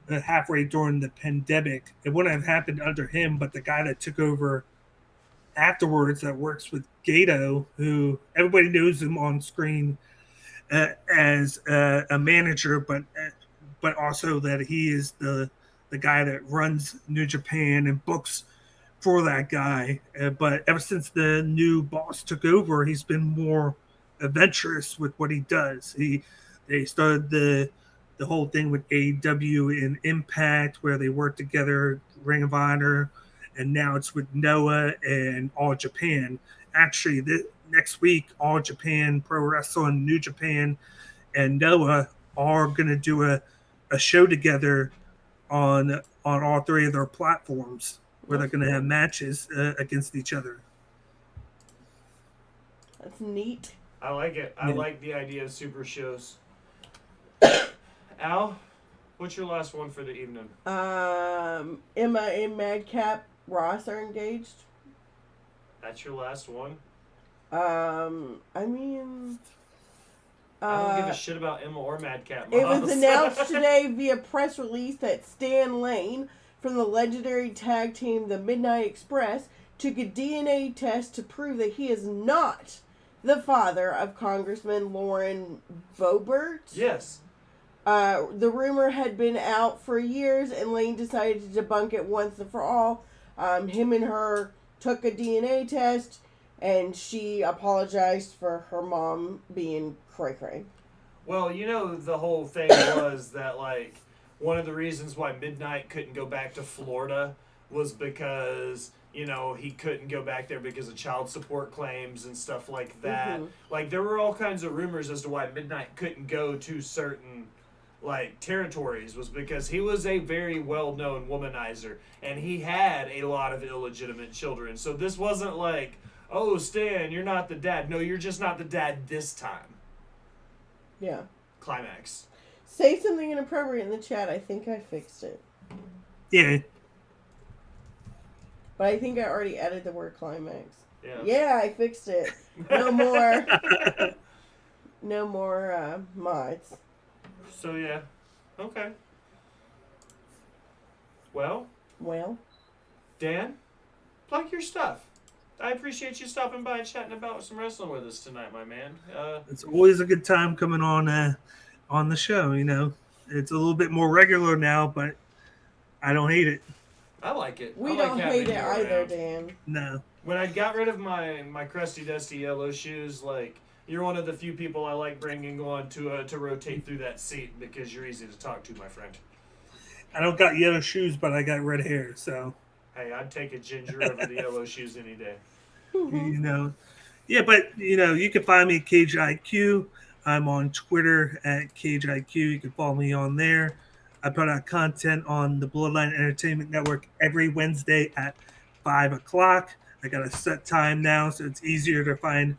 halfway during the pandemic, it wouldn't have happened under him, but the guy that took over afterwards that works with Gato, who everybody knows him on screen as a manager, but also that he is the guy that runs New Japan and books for that guy. But ever since the new boss took over, he's been more adventurous with what he does. They started the whole thing with AEW and Impact, where they work together, Ring of Honor, and now it's with Noah and All Japan. Actually, next week, All Japan, Pro Wrestling, New Japan, and Noah are going to do a show together on all three of their platforms, where they're going to have matches against each other. That's neat. I like it. I like the idea of super shows. Al, What's your last one for the evening? Emma and Madcap Ross are engaged. That's your last one? I mean, I don't give a shit about Emma or Madcap. it was announced today via press release that Stan Lane from the legendary tag team The Midnight Express took a DNA test to prove that he is not the father of Congressman Lauren Boebert. Yes. The rumor had been out for years, and Lane decided to debunk it once and for all. Him and her took a DNA test, and she apologized for her mom being cray-cray. Well, you know, the whole thing was that, like, one of the reasons why Midnight couldn't go back to Florida was because, you know, he couldn't go back there because of child support claims and stuff like that. Mm-hmm. Like, there were all kinds of rumors as to why Midnight couldn't go to certain, like, territories, was because he was a very well-known womanizer, and he had a lot of illegitimate children. So this wasn't like, oh, Stan, you're not the dad. No, you're just not the dad this time. Yeah. Climax. Say something inappropriate in the chat. I think I fixed it. Yeah. But I think I already added the word climax. Yeah. Yeah, I fixed it. No more. No more mods. So, yeah. Okay. Well, Dan, plug your stuff. I appreciate you stopping by and chatting about some wrestling with us tonight, my man. It's always a good time coming on the show, you know. It's a little bit more regular now, but I don't hate it. I like it. We I don't like having hate it you either, around. Dan. No. When I got rid of my crusty, dusty yellow shoes, like, you're one of the few people I like bringing on to rotate through that seat because you're easy to talk to, my friend. I don't got yellow shoes, but I got red hair, so. Hey, I'd take a ginger over the yellow shoes any day. You know. Yeah, but, you know, you can find me at CageIQ. I'm on Twitter at CageIQ. You can follow me on there. I put out content on the Bloodline Entertainment Network every Wednesday at 5 o'clock. I got a set time now, so it's easier to find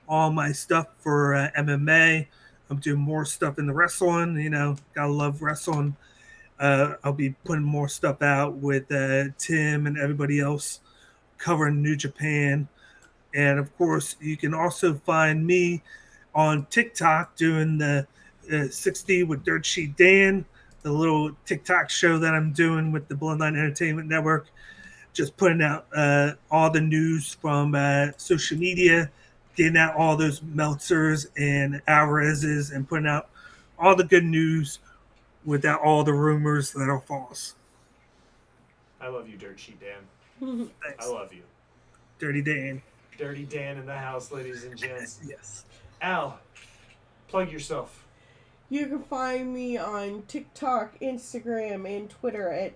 all my stuff for MMA. I'm doing more stuff in the wrestling. You know, gotta love wrestling. I'll be putting more stuff out with Tim and everybody else covering New Japan. And, of course, you can also find me on TikTok doing the 60 with Dirt Sheet Dan, the little TikTok show that I'm doing with the Bloodline Entertainment Network. Just putting out all the news from social media, getting out all those Meltzers and Alvarez's, and putting out all the good news without all the rumors that are false. I love you, Dirt Sheet Dan. Thanks. I love you. Dirty Dan. Dirty Dan in the house, ladies and gents. Yes. Al, plug yourself. You can find me on TikTok, Instagram, and Twitter at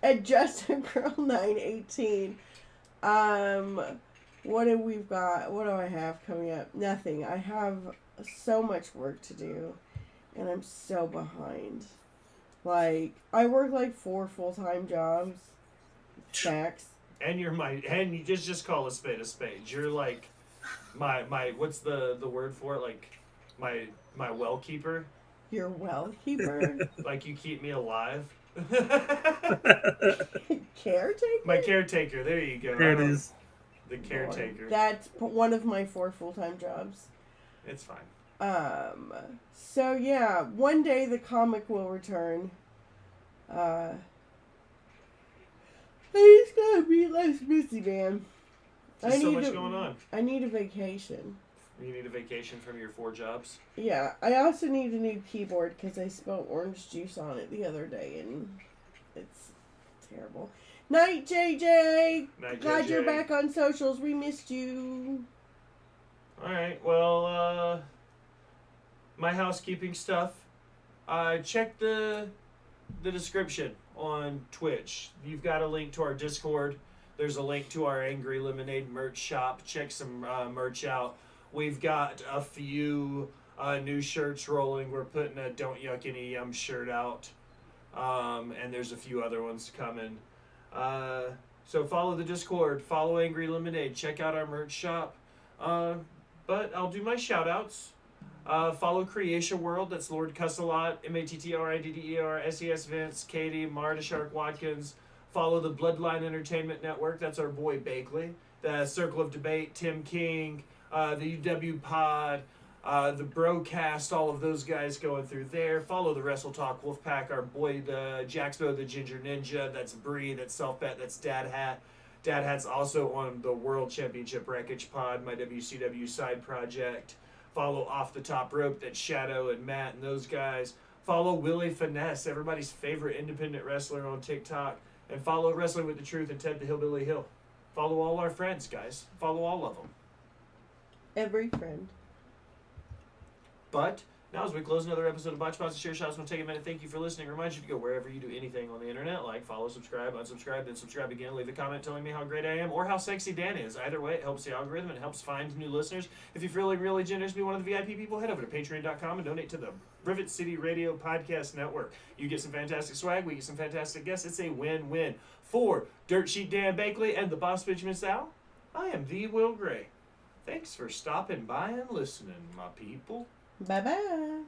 at JustinGirl918. What do we got? What do I have coming up? Nothing. I have so much work to do, and I'm so behind. Like, I work like 4 full-time jobs. Facts. And you just call a spade a spade. You're like my what's the word for it? Like my well keeper. Your well keeper. Like you keep me alive. Caretaker. My caretaker. There you go. There it is. The caretaker. That's one of my 4 full-time jobs. It's fine. So yeah, one day the comic will return. It's gonna be less busy, man. There's so much going on. I need a vacation. You need a vacation from your 4 jobs? Yeah, I also need a new keyboard because I spilled orange juice on it the other day and it's terrible. Night, JJ! Night, Glad JJ. you're back on socials. We missed you. Alright, well, my housekeeping stuff. Check the description on Twitch. You've got a link to our Discord. There's a link to our Angry Lemonade merch shop. Check some merch out. We've got a few new shirts rolling. We're putting a Don't Yuck Any Yum shirt out. And there's a few other ones coming. So follow the Discord. Follow Angry Lemonade. Check out our merch shop. But I'll do my shout outs. Follow Creation World. That's Lord Cussalot, Mattridder, SES Vince, Katie, Marta Shark Watkins. Follow the Bloodline Entertainment Network. That's our boy Bakley. The Circle of Debate, Tim King, the UW Pod, the Broadcast, all of those guys going through there. Follow the Wrestle Talk Wolfpack, our boy Jaxbo the Ginger Ninja. That's Bree, that's Self Bet, that's Dad Hat. Dad Hat's also on the World Championship Wreckage Pod, my WCW side project. Follow Off the Top Rope, that's Shadow and Matt and those guys. Follow Willie Finesse, everybody's favorite independent wrestler on TikTok. And follow Wrestling with the Truth and Ted the Hillbilly Hill. Follow all our friends, guys. Follow all of them. Every friend. But now, as we close another episode of Botched Spots and Share Shots, we'll take a minute. Thank you for listening. Remind you to go wherever you do anything on the internet, like follow, subscribe, unsubscribe, then subscribe again. Leave a comment telling me how great I am or how sexy Dan is. Either way, it helps the algorithm and it helps find new listeners. If you're feeling really generous to be one of the VIP people, head over to patreon.com and donate to the Rivet City Radio Podcast Network. You get some fantastic swag, we get some fantastic guests. It's a win-win. For Dirt Sheet Dan Bakley and the Boss Bitch Miss Al, I am the Will Gray. Thanks for stopping by and listening, my people. Bye-bye.